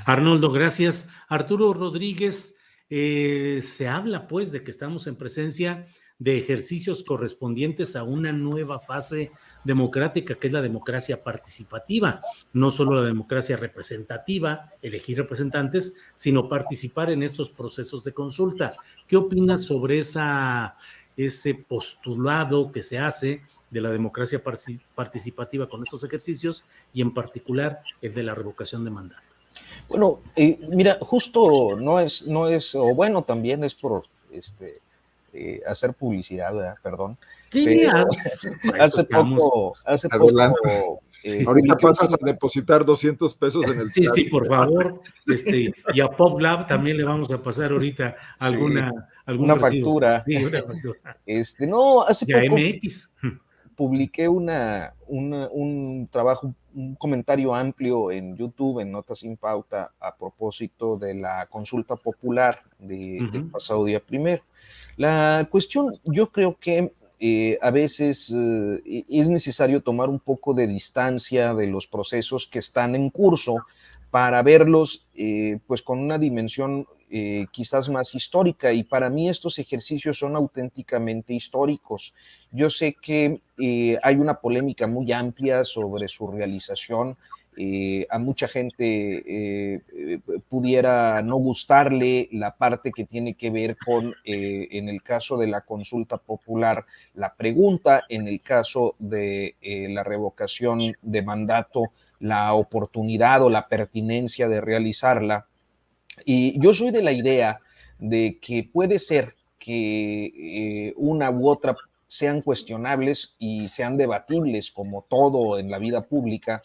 Arnoldo, gracias. Arturo Rodríguez, se habla pues de que estamos en presencia de ejercicios correspondientes a una nueva fase democrática, que es la democracia participativa, no solo la democracia representativa, elegir representantes, sino participar en estos procesos de consulta. ¿Qué opinas sobre ese postulado que se hace de la democracia participativa con estos ejercicios y en particular el de la revocación de mandato? Bueno, mira, justo no es, o bueno, también es por hacer publicidad, ¿verdad? Perdón. Sí, pero hace poco. Sí. Ahorita pasas a depositar 200 pesos en el chat. Sí, por favor. Y a PopLab también le vamos a pasar ahorita una factura. Sí, una factura. No, hace ya poco MX. publiqué un trabajo, un comentario amplio en YouTube, en Notas sin Pauta, a propósito de la consulta popular del pasado día 1. La cuestión, yo creo que a veces es necesario tomar un poco de distancia de los procesos que están en curso para verlos pues con una dimensión quizás más histórica, y para mí estos ejercicios son auténticamente históricos. Yo sé que hay una polémica muy amplia sobre su realización. A mucha gente pudiera no gustarle la parte que tiene que ver con, en el caso de la consulta popular, la pregunta, en el caso de la revocación de mandato, la oportunidad o la pertinencia de realizarla. Y yo soy de la idea de que puede ser que una u otra sean cuestionables y sean debatibles, como todo en la vida pública,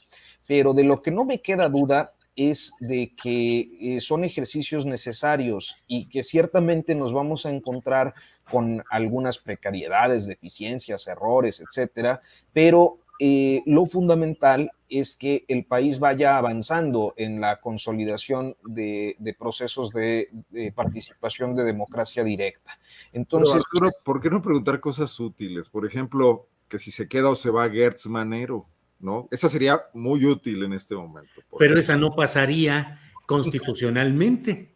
pero de lo que no me queda duda es de que son ejercicios necesarios y que ciertamente nos vamos a encontrar con algunas precariedades, deficiencias, errores, etcétera, pero lo fundamental es que el país vaya avanzando en la consolidación de procesos de participación de democracia directa. Entonces, pero, Arturo, ¿por qué no preguntar cosas útiles? Por ejemplo, que si se queda o se va Gertz Manero, ¿no? Esa sería muy útil en este momento. Pero esa no pasaría constitucionalmente,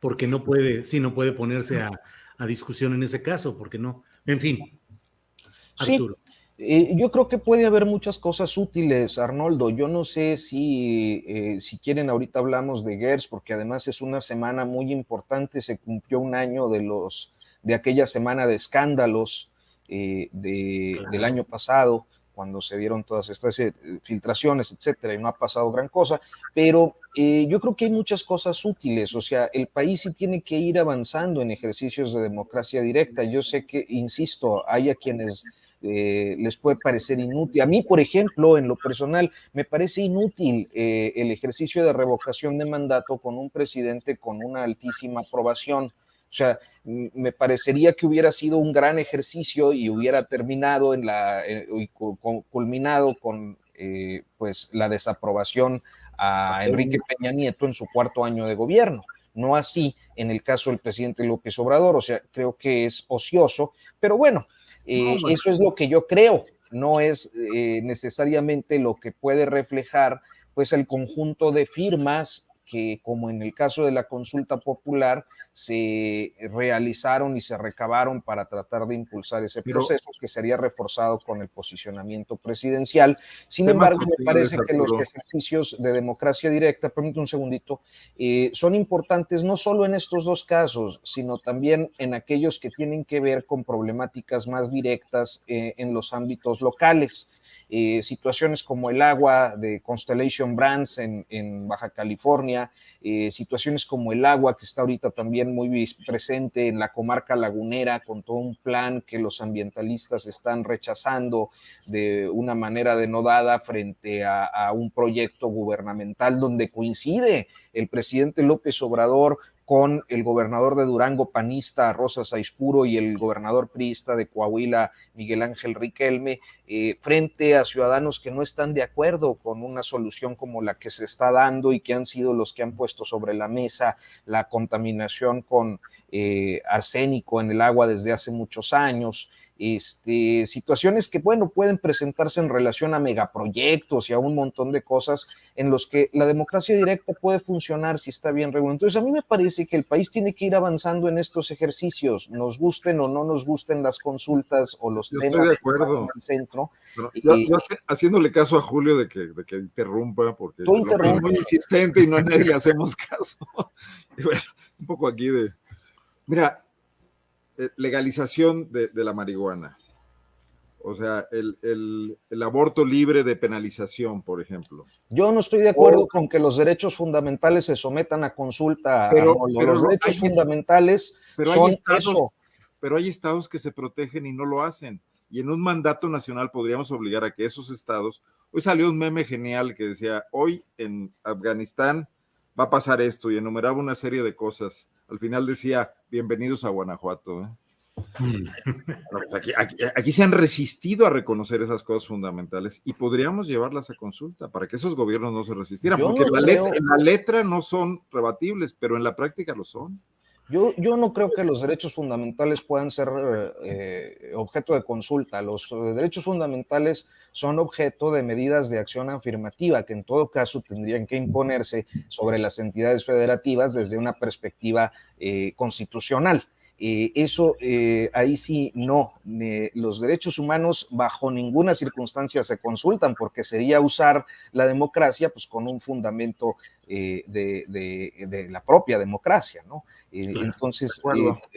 porque no puede ponerse a discusión en ese caso, porque no. En fin, Arturo. Sí. Yo creo que puede haber muchas cosas útiles, Arnoldo. Yo no sé si quieren, ahorita hablamos de Gertz, porque además es una semana muy importante. Se cumplió un año de aquella semana de escándalos del año pasado. cuando se dieron todas estas filtraciones, etcétera, y no ha pasado gran cosa, pero yo creo que hay muchas cosas útiles. O sea, el país sí tiene que ir avanzando en ejercicios de democracia directa. Yo sé que, insisto, hay a quienes les puede parecer inútil. A mí, por ejemplo, en lo personal, me parece inútil el ejercicio de revocación de mandato con un presidente con una altísima aprobación. O sea, me parecería que hubiera sido un gran ejercicio y hubiera terminado culminado con pues la desaprobación a Enrique Peña Nieto en su 4º año de gobierno. No así en el caso del presidente López Obrador. O sea, creo que es ocioso, pero bueno, eso es lo que yo creo, no es necesariamente lo que puede reflejar pues el conjunto de firmas que, como en el caso de la consulta popular, se realizaron y se recabaron para tratar de impulsar ese proceso que sería reforzado con el posicionamiento presidencial. Sin embargo, me parece que los ejercicios de democracia directa, permítame un segundito, son importantes no solo en estos dos casos, sino también en aquellos que tienen que ver con problemáticas más directas en los ámbitos locales. Situaciones como el agua de Constellation Brands en Baja California, situaciones como el agua que está ahorita también muy presente en la comarca lagunera, con todo un plan que los ambientalistas están rechazando de una manera denodada frente a un proyecto gubernamental donde coincide el presidente López Obrador con el gobernador de Durango panista Rosa Saispuro y el gobernador priista de Coahuila Miguel Ángel Riquelme, frente a ciudadanos que no están de acuerdo con una solución como la que se está dando y que han sido los que han puesto sobre la mesa la contaminación con arsénico en el agua desde hace muchos años. Situaciones que, bueno, pueden presentarse en relación a megaproyectos y a un montón de cosas en los que la democracia directa puede funcionar si está bien regulada. Entonces, a mí me parece que el país tiene que ir avanzando en estos ejercicios, nos gusten o no nos gusten las consultas o los temas estoy de acuerdo en el centro. Yo haciéndole caso a Julio de que interrumpa, porque tú interrumpa. Es muy insistente y no a nadie le hacemos caso. Y bueno, un poco aquí de... Mira, legalización de la marihuana. O sea, el aborto libre de penalización, por ejemplo. Yo no estoy de acuerdo con que los derechos fundamentales se sometan a consulta. Pero los derechos fundamentales son eso. Pero hay estados que se protegen y no lo hacen. Y en un mandato nacional podríamos obligar a que esos estados... Hoy salió un meme genial que decía, hoy en Afganistán va a pasar esto, y enumeraba una serie de cosas. Al final decía, bienvenidos a Guanajuato. Aquí se han resistido a reconocer esas cosas fundamentales y podríamos llevarlas a consulta para que esos gobiernos no se resistieran, porque en la letra no son rebatibles, pero en la práctica lo son. Yo no creo que los derechos fundamentales puedan ser objeto de consulta. Los derechos fundamentales son objeto de medidas de acción afirmativa que en todo caso tendrían que imponerse sobre las entidades federativas desde una perspectiva constitucional. Eso ahí sí no, los derechos humanos bajo ninguna circunstancia se consultan, porque sería usar la democracia pues con un fundamento de la propia democracia, ¿no? Entonces,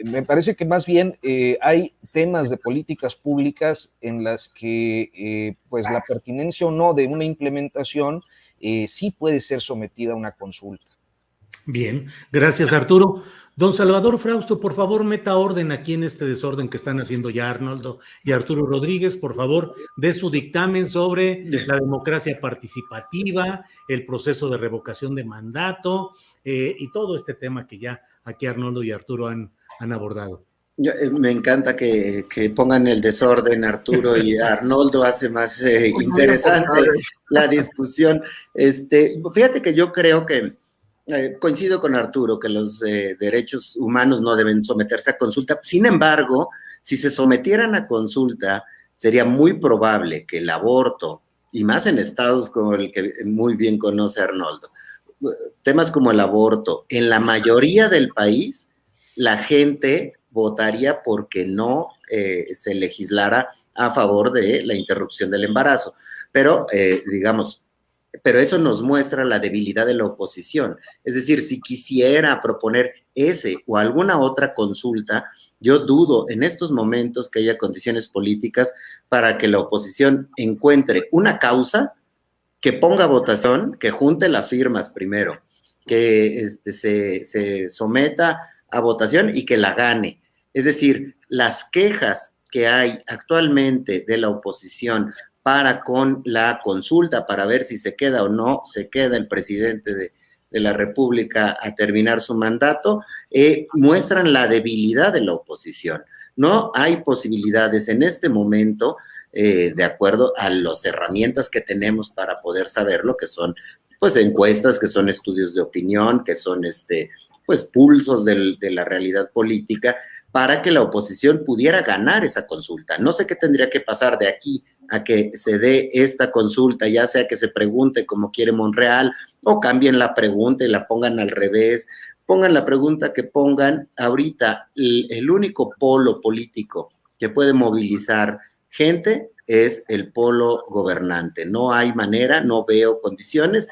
me parece que más bien hay temas de políticas públicas en las que pues la pertinencia o no de una implementación sí puede ser sometida a una consulta. Bien, gracias Arturo. Don Salvador Frausto, por favor, meta orden aquí en este desorden que están haciendo ya Arnoldo y Arturo Rodríguez. Por favor, dé su dictamen sobre la democracia participativa, el proceso de revocación de mandato y todo este tema que ya aquí Arnoldo y Arturo han abordado. Me encanta que pongan el desorden, Arturo y Arnoldo, hace más interesante la discusión. Fíjate que yo creo que coincido con Arturo que los derechos humanos no deben someterse a consulta. Sin embargo, si se sometieran a consulta, sería muy probable que el aborto, y más en estados como el que muy bien conoce Arnoldo, temas como el aborto, en la mayoría del país, la gente votaría porque no se legislara a favor de la interrupción del embarazo. Pero, pero eso nos muestra la debilidad de la oposición. Es decir, si quisiera proponer ese o alguna otra consulta, Yo dudo en estos momentos que haya condiciones políticas para que la oposición encuentre una causa que ponga a votación, que junte las firmas primero, que se someta a votación y que la gane. Es decir, las quejas que hay actualmente de la oposición para con la consulta, para ver si se queda o no se queda el presidente de la República a terminar su mandato, muestran la debilidad de la oposición. No hay posibilidades en este momento, de acuerdo a las herramientas que tenemos para poder saberlo, que son pues encuestas, que son estudios de opinión, que son pues pulsos de la realidad política, para que la oposición pudiera ganar esa consulta. No sé qué tendría que pasar de aquí a que se dé esta consulta, ya sea que se pregunte como quiere Monreal, o cambien la pregunta y la pongan al revés, pongan la pregunta que pongan. Ahorita el único polo político que puede movilizar gente es el polo gobernante. No hay manera, no veo condiciones.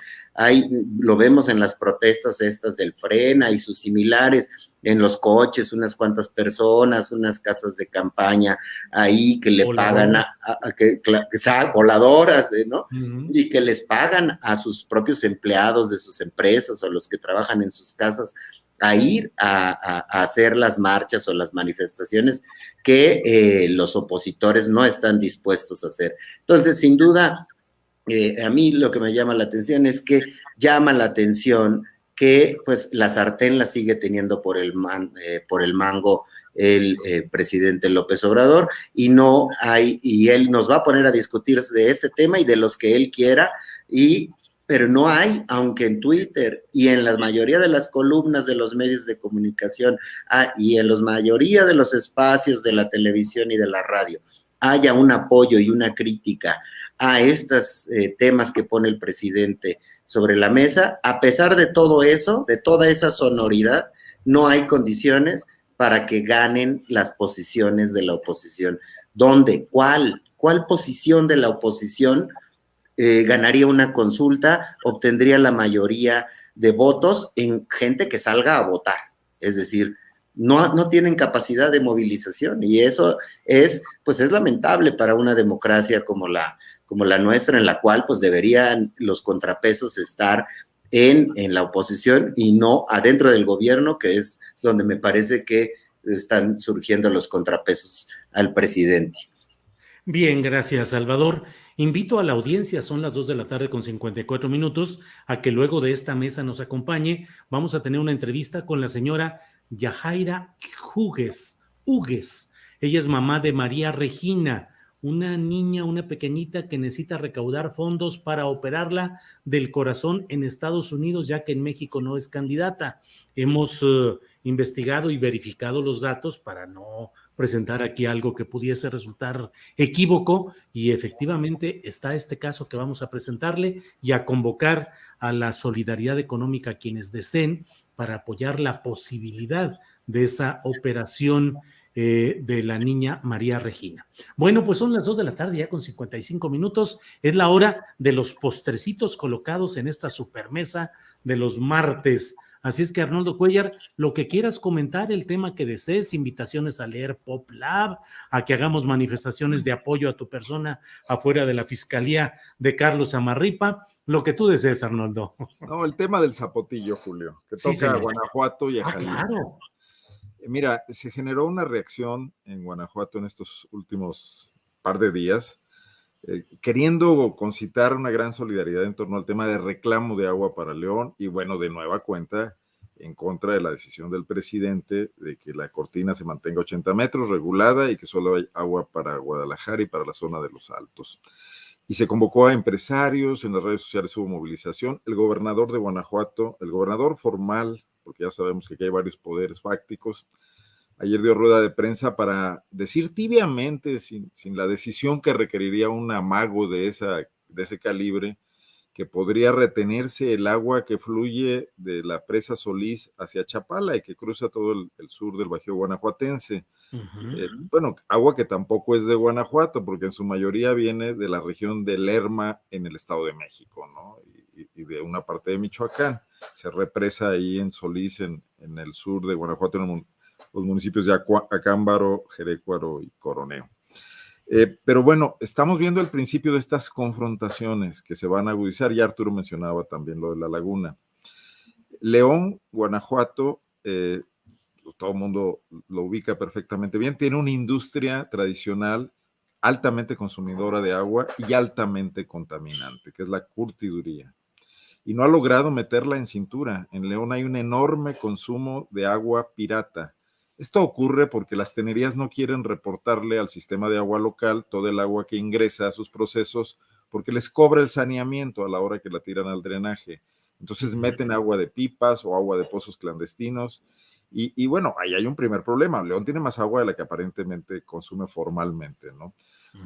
Lo vemos en las protestas estas del Frena y sus similares, en los coches, unas cuantas personas, unas casas de campaña ahí que le pagan voladoras, ¿no? Uh-huh. Y que les pagan a sus propios empleados de sus empresas o los que trabajan en sus casas a ir a hacer las marchas o las manifestaciones que los opositores no están dispuestos a hacer. Entonces, sin duda, a mí lo que me llama la atención es que llama la atención que pues la sartén la sigue teniendo por el mango el presidente López Obrador, y él nos va a poner a discutir de este tema y de los que él quiera, pero no hay, aunque en Twitter y en la mayoría de las columnas de los medios de comunicación y en la mayoría de los espacios de la televisión y de la radio, haya un apoyo y una crítica a estos temas que pone el presidente sobre la mesa. A pesar de todo eso, de toda esa sonoridad, no hay condiciones para que ganen las posiciones de la oposición. ¿Dónde? ¿Cuál posición de la oposición ganaría una consulta, obtendría la mayoría de votos en gente que salga a votar? Es decir, no tienen capacidad de movilización, y eso es lamentable para una democracia como la nuestra, en la cual pues deberían los contrapesos estar en la oposición y no adentro del gobierno, que es donde me parece que están surgiendo los contrapesos al presidente. Bien, gracias, Salvador. Invito a la audiencia, son las 2:54 p.m, a que luego de esta mesa nos acompañe. Vamos a tener una entrevista con la señora Yajaira Hugues. Ella es mamá de María Regina, una niña, una pequeñita que necesita recaudar fondos para operarla del corazón en Estados Unidos, ya que en México no es candidata. Hemos investigado y verificado los datos para no presentar aquí algo que pudiese resultar equívoco, y efectivamente está este caso que vamos a presentarle y a convocar a la solidaridad económica a quienes deseen para apoyar la posibilidad de esa operación de la niña María Regina. Bueno, pues son las 2:00 ya con 55 minutos. Es la hora de los postrecitos colocados en esta supermesa de los martes. Así es que, Arnoldo Cuellar, lo que quieras comentar, el tema que desees, invitaciones a leer Pop Lab, a que hagamos manifestaciones de apoyo a tu persona afuera de la Fiscalía de Carlos Amarripa, lo que tú desees, Arnoldo. No, el tema del zapotillo, Julio, que toca a Guanajuato y a Jalisco. Claro. Mira, se generó una reacción en Guanajuato en estos últimos par de días, queriendo concitar una gran solidaridad en torno al tema de reclamo de agua para León, y bueno, de nueva cuenta, en contra de la decisión del presidente de que la cortina se mantenga 80 metros regulada y que solo hay agua para Guadalajara y para la zona de los Altos. Y se convocó a empresarios, en las redes sociales hubo movilización. El gobernador de Guanajuato, el gobernador formal, porque ya sabemos que aquí hay varios poderes fácticos, ayer dio rueda de prensa para decir tibiamente, sin la decisión que requeriría un amago de ese calibre, que podría retenerse el agua que fluye de la presa Solís hacia Chapala y que cruza todo el sur del Bajío guanajuatense. Uh-huh. Bueno, agua que tampoco es de Guanajuato, porque en su mayoría viene de la región de Lerma en el Estado de México, ¿no? Y de una parte de Michoacán. Se represa ahí en Solís, en el sur de Guanajuato, en los municipios de Acámbaro, Jerécuaro y Coroneo. Pero bueno, estamos viendo el principio de estas confrontaciones que se van a agudizar. Ya Arturo mencionaba también lo de la laguna. León, Guanajuato, todo el mundo lo ubica perfectamente bien, tiene una industria tradicional altamente consumidora de agua y altamente contaminante, que es la curtiduría. Y no ha logrado meterla en cintura. En León hay un enorme consumo de agua pirata. Esto ocurre porque las tenerías no quieren reportarle al sistema de agua local todo el agua que ingresa a sus procesos porque les cobra el saneamiento a la hora que la tiran al drenaje. Entonces meten agua de pipas o agua de pozos clandestinos. Y bueno, ahí hay un primer problema. León tiene más agua de la que aparentemente consume formalmente, ¿no?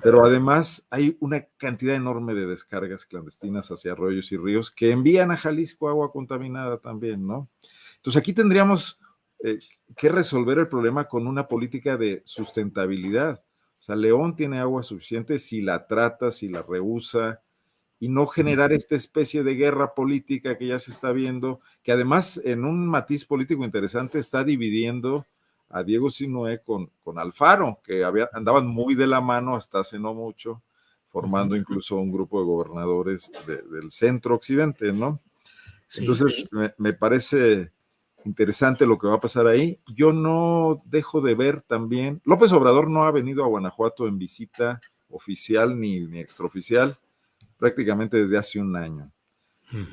Pero además hay una cantidad enorme de descargas clandestinas hacia arroyos y ríos que envían a Jalisco agua contaminada también, ¿no? Entonces aquí tendríamos que resolver el problema con una política de sustentabilidad. O sea, León tiene agua suficiente si la trata, si la rehúsa, y no generar esta especie de guerra política que ya se está viendo, que además en un matiz político interesante está dividiendo a Diego Sinue con Alfaro, que andaban muy de la mano hasta hace no mucho, formando incluso un grupo de gobernadores del centro occidente, ¿no? Sí. Entonces, me parece interesante lo que va a pasar ahí. Yo no dejo de ver también, López Obrador no ha venido a Guanajuato en visita oficial ni extraoficial prácticamente desde hace un año.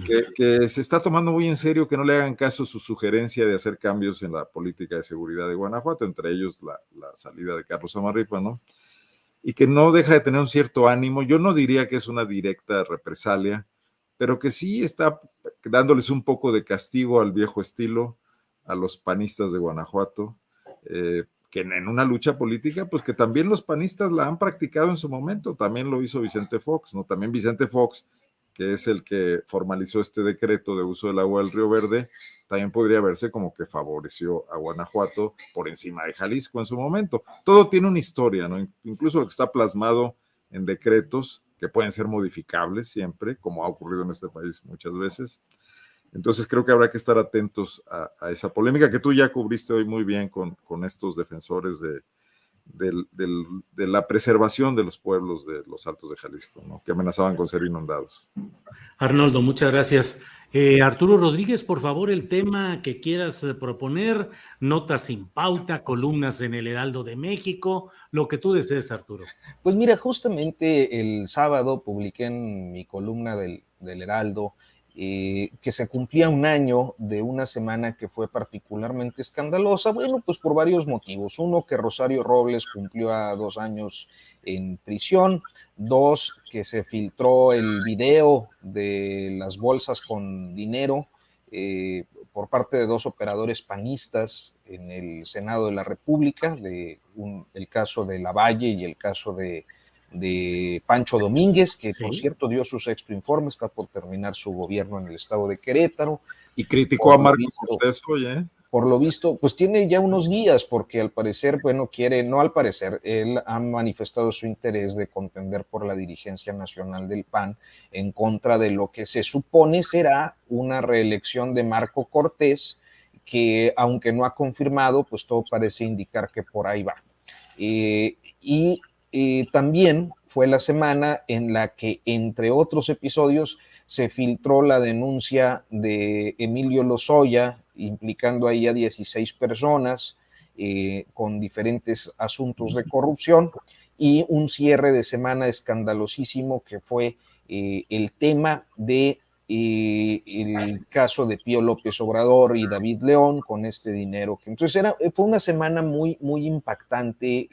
Que se está tomando muy en serio que no le hagan caso su sugerencia de hacer cambios en la política de seguridad de Guanajuato, entre ellos la salida de Carlos Amarripa, ¿no? Y que no deja de tener un cierto ánimo. Yo no diría que es una directa represalia, pero que sí está dándoles un poco de castigo al viejo estilo a los panistas de Guanajuato, que en una lucha política, pues que también los panistas la han practicado en su momento, también lo hizo Vicente Fox, ¿no? También Vicente Fox, que es el que formalizó este decreto de uso del agua del Río Verde, también podría verse como que favoreció a Guanajuato por encima de Jalisco en su momento. Todo tiene una historia, ¿no? Incluso lo que está plasmado en decretos, que pueden ser modificables siempre, como ha ocurrido en este país muchas veces. Entonces creo que habrá que estar atentos a esa polémica que tú ya cubriste hoy muy bien con estos defensores de la preservación de los pueblos de los Altos de Jalisco, ¿no? Que amenazaban con ser inundados. Arnoldo, muchas gracias. Arturo Rodríguez, por favor, el tema que quieras proponer, notas sin pauta, columnas en el Heraldo de México, lo que tú desees, Arturo. Pues mira, justamente el sábado publiqué en mi columna del Heraldo que se cumplía un año de una semana que fue particularmente escandalosa, bueno, pues por varios motivos. Uno, que Rosario Robles cumplió a 2 años en prisión. 2, que se filtró el video de las bolsas con dinero por parte de 2 operadores panistas en el Senado de la República, el caso de Lavalle y el caso de Pancho Domínguez, que por cierto dio sus extrainformes, está por terminar su gobierno en el estado de Querétaro. Y criticó a Marco Cortés, oye. Por lo visto, pues tiene ya unos días, porque al parecer, bueno, él ha manifestado su interés de contender por la dirigencia nacional del PAN en contra de lo que se supone será una reelección de Marco Cortés, que aunque no ha confirmado, pues todo parece indicar que por ahí va. También fue la semana en la que, entre otros episodios, se filtró la denuncia de Emilio Lozoya, implicando ahí a 16 personas con diferentes asuntos de corrupción, y un cierre de semana escandalosísimo que fue el tema de el caso de Pío López Obrador y David León con este dinero. Entonces fue una semana muy, muy impactante,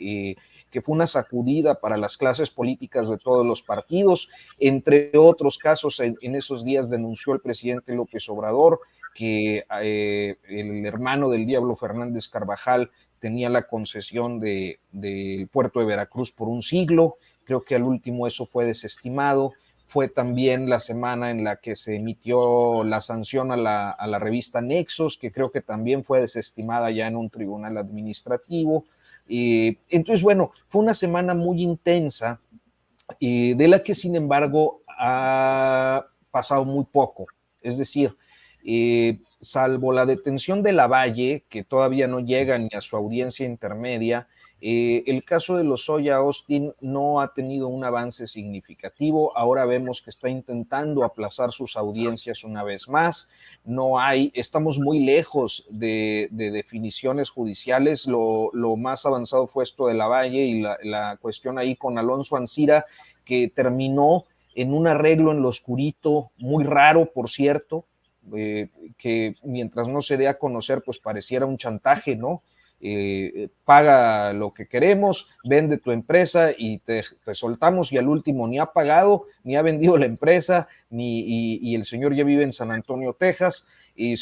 que fue una sacudida para las clases políticas de todos los partidos. Entre otros casos, en esos días denunció el presidente López Obrador que el hermano del Diablo, Fernández Carvajal, tenía la concesión del puerto de Veracruz por un siglo. Creo que al último eso fue desestimado. Fue también la semana en la que se emitió la sanción a la revista Nexos, que creo que también fue desestimada ya en un tribunal administrativo. Entonces, bueno, fue una semana muy intensa, de la que, sin embargo, ha pasado muy poco. Es decir, salvo la detención de Lavalle, que todavía no llega ni a su audiencia intermedia, el caso de Lozoya Austin no ha tenido un avance significativo. Ahora vemos que está intentando aplazar sus audiencias una vez más. Estamos muy lejos de definiciones judiciales. Lo más avanzado fue esto de Lavalle y la cuestión ahí con Alonso Ancira, que terminó en un arreglo en lo oscurito, muy raro, por cierto, que mientras no se dé a conocer, pues pareciera un chantaje, ¿no? Paga lo que queremos, vende tu empresa y te soltamos, y al último ni ha pagado, ni ha vendido la empresa, y el señor ya vive en San Antonio, Texas. Y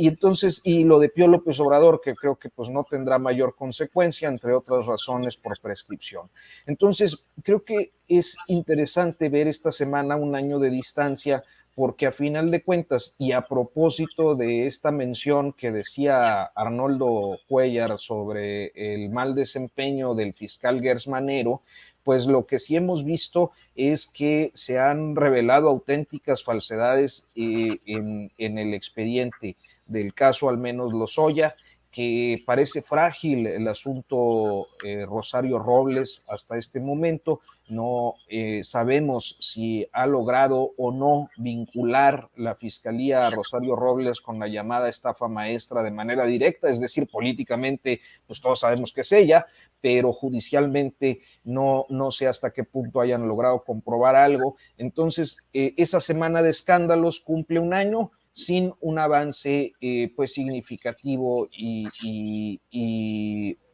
entonces, y lo de Pío López Obrador, que creo que pues no tendrá mayor consecuencia, entre otras razones por prescripción. Entonces, creo que es interesante ver esta semana, un año de distancia, porque a final de cuentas, y a propósito de esta mención que decía Arnoldo Cuellar sobre el mal desempeño del fiscal Gers Manero, pues lo que sí hemos visto es que se han revelado auténticas falsedades en el expediente del caso, al menos Lozoya, que parece frágil el asunto Rosario Robles hasta este momento. No sabemos si ha logrado o no vincular la Fiscalía a Rosario Robles con la llamada estafa maestra de manera directa, es decir, políticamente pues todos sabemos que es ella, pero judicialmente no sé hasta qué punto hayan logrado comprobar algo. Entonces, esa semana de escándalos cumple un año sin un avance pues significativo y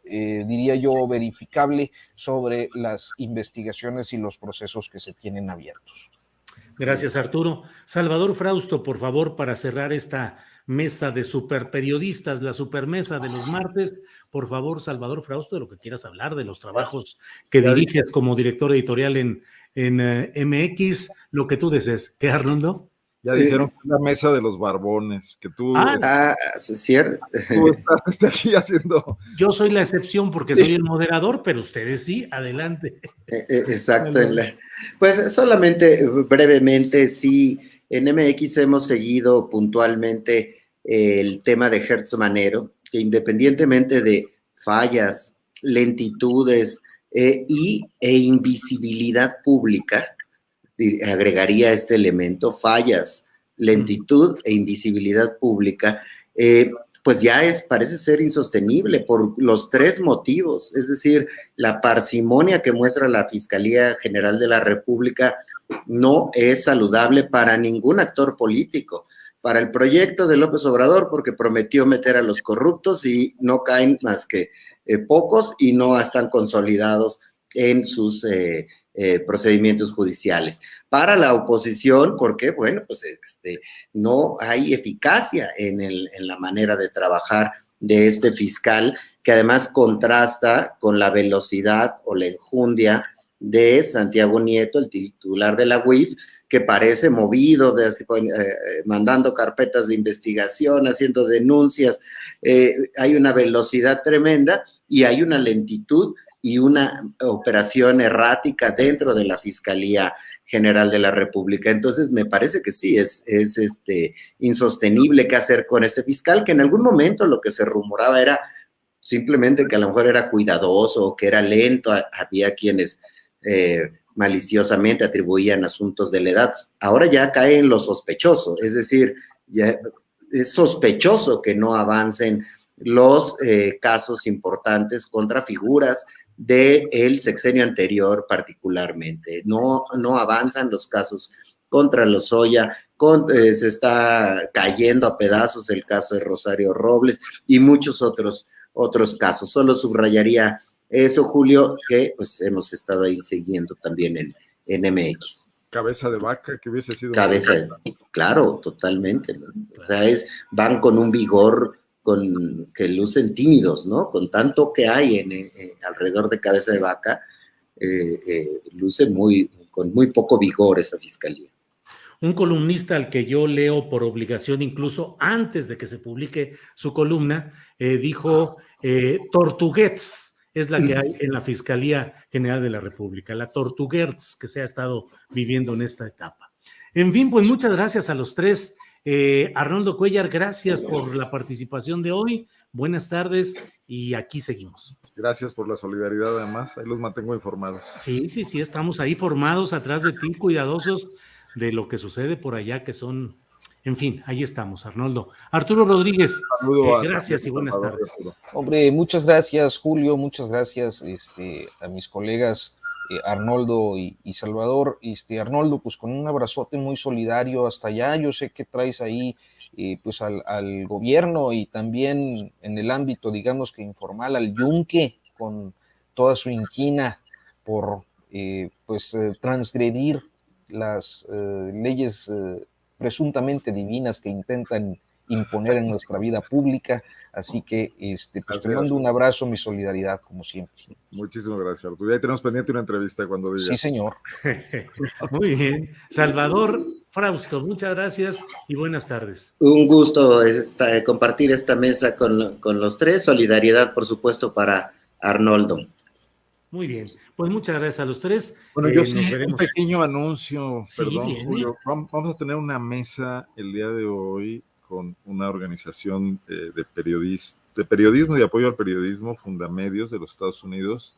diría yo verificable sobre las investigaciones y los procesos que se tienen abiertos. Gracias, Arturo. Salvador Frausto, por favor, para cerrar esta mesa de superperiodistas, la supermesa de los martes. Por favor, Salvador Frausto, de lo que quieras hablar, de los trabajos que diriges como director editorial en MX, lo que tú desees. ¿Qué, Arnoldo? Ya dijeron que es la mesa de los barbones, que tú, es cierto. Tú estás aquí haciendo... Yo soy la excepción porque soy el moderador, pero ustedes sí, adelante. Exacto. Pues solamente brevemente, sí, en MX hemos seguido puntualmente el tema de Gers Manero, que independientemente de fallas, lentitudes e invisibilidad pública, agregaría este elemento, fallas, lentitud e invisibilidad pública, pues ya parece ser insostenible por los tres motivos, es decir, la parsimonia que muestra la Fiscalía General de la República no es saludable para ningún actor político, para el proyecto de López Obrador, porque prometió meter a los corruptos y no caen más que pocos y no están consolidados en sus procedimientos judiciales. Para la oposición, porque, bueno, pues no hay eficacia en la manera de trabajar de este fiscal, que además contrasta con la velocidad o la enjundia de Santiago Nieto, el titular de la UIF, que parece movido, mandando carpetas de investigación, haciendo denuncias. Hay una velocidad tremenda y hay una lentitud y una operación errática dentro de la Fiscalía General de la República. Entonces, me parece que sí, es insostenible qué hacer con este fiscal, que en algún momento lo que se rumoraba era simplemente que a lo mejor era cuidadoso o que era lento. Había quienes maliciosamente atribuían asuntos de la edad. Ahora ya cae en lo sospechoso, es decir, ya es sospechoso que no avancen los casos importantes contra figuras del sexenio anterior particularmente. No avanzan los casos contra Lozoya, se está cayendo a pedazos el caso de Rosario Robles y muchos otros casos. Solo subrayaría eso, Julio, que pues hemos estado ahí siguiendo también en MX. Cabeza de vaca, que hubiese sido... Claro, totalmente, ¿no? O sea, van con un vigor que lucen tímidos, ¿no? Con tanto que hay alrededor de Cabeza de Vaca, luce con muy poco vigor esa fiscalía. Un columnista al que yo leo por obligación, incluso antes de que se publique su columna, dijo Tortuguets es la que hay en la Fiscalía General de la República, la Tortuguets que se ha estado viviendo en esta etapa. En fin, pues muchas gracias a los tres. Arnoldo Cuellar, gracias por la participación de hoy. Buenas tardes y aquí seguimos. Gracias por la solidaridad, además. Ahí los mantengo informados. Sí, estamos ahí formados atrás de ti, cuidadosos de lo que sucede por allá, que son, en fin, ahí estamos, Arnoldo. Arturo Rodríguez, gracias y buenas tardes. Hombre, muchas gracias, Julio, muchas gracias a mis colegas Arnoldo y Salvador. Arnoldo, pues con un abrazote muy solidario hasta allá. Yo sé que traes ahí pues al gobierno y también en el ámbito, digamos que informal, al yunque, con toda su inquina por transgredir las leyes presuntamente divinas que intentan imponer en nuestra vida pública. Así que pues te mando un abrazo, mi solidaridad, como siempre. Muchísimas gracias, Arturo. Ya tenemos pendiente una entrevista cuando digas. Sí, señor. Muy bien. Salvador Frausto, muchas gracias y buenas tardes. Un gusto compartir esta mesa con los tres. Solidaridad, por supuesto, para Arnoldo. Muy bien, pues muchas gracias a los tres. Bueno, yo sí, un pequeño anuncio, sí, perdón, bien, Julio. Vamos a tener una mesa el día de hoy con una organización de periodismo y de apoyo al periodismo, Fundamedios de los Estados Unidos,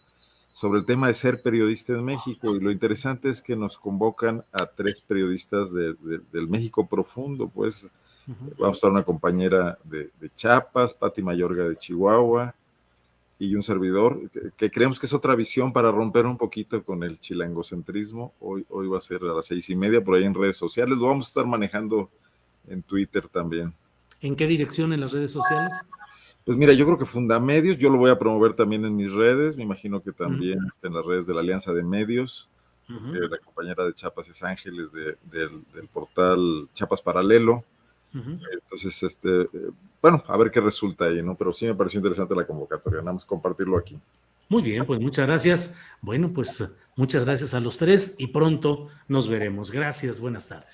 sobre el tema de ser periodista en México. Y lo interesante es que nos convocan a 3 periodistas del México profundo, pues. Vamos a estar una compañera de Chiapas, Pati Mayorga de Chihuahua, y un servidor, que creemos que es otra visión para romper un poquito con el chilangocentrismo. Hoy va a ser a las 6:30 por ahí en redes sociales. Lo vamos a estar manejando en Twitter también. ¿En qué dirección en las redes sociales? Pues mira, yo creo que Fundamedios, yo lo voy a promover también en mis redes, me imagino que también en las redes de la Alianza de Medios. La compañera de Chiapas es Ángeles del portal Chiapas Paralelo. Entonces, bueno, a ver qué resulta ahí, ¿no? Pero sí me pareció interesante la convocatoria, nada más compartirlo aquí. Muy bien, pues muchas gracias. Bueno, pues muchas gracias a los 3 y pronto nos veremos. Gracias, buenas tardes.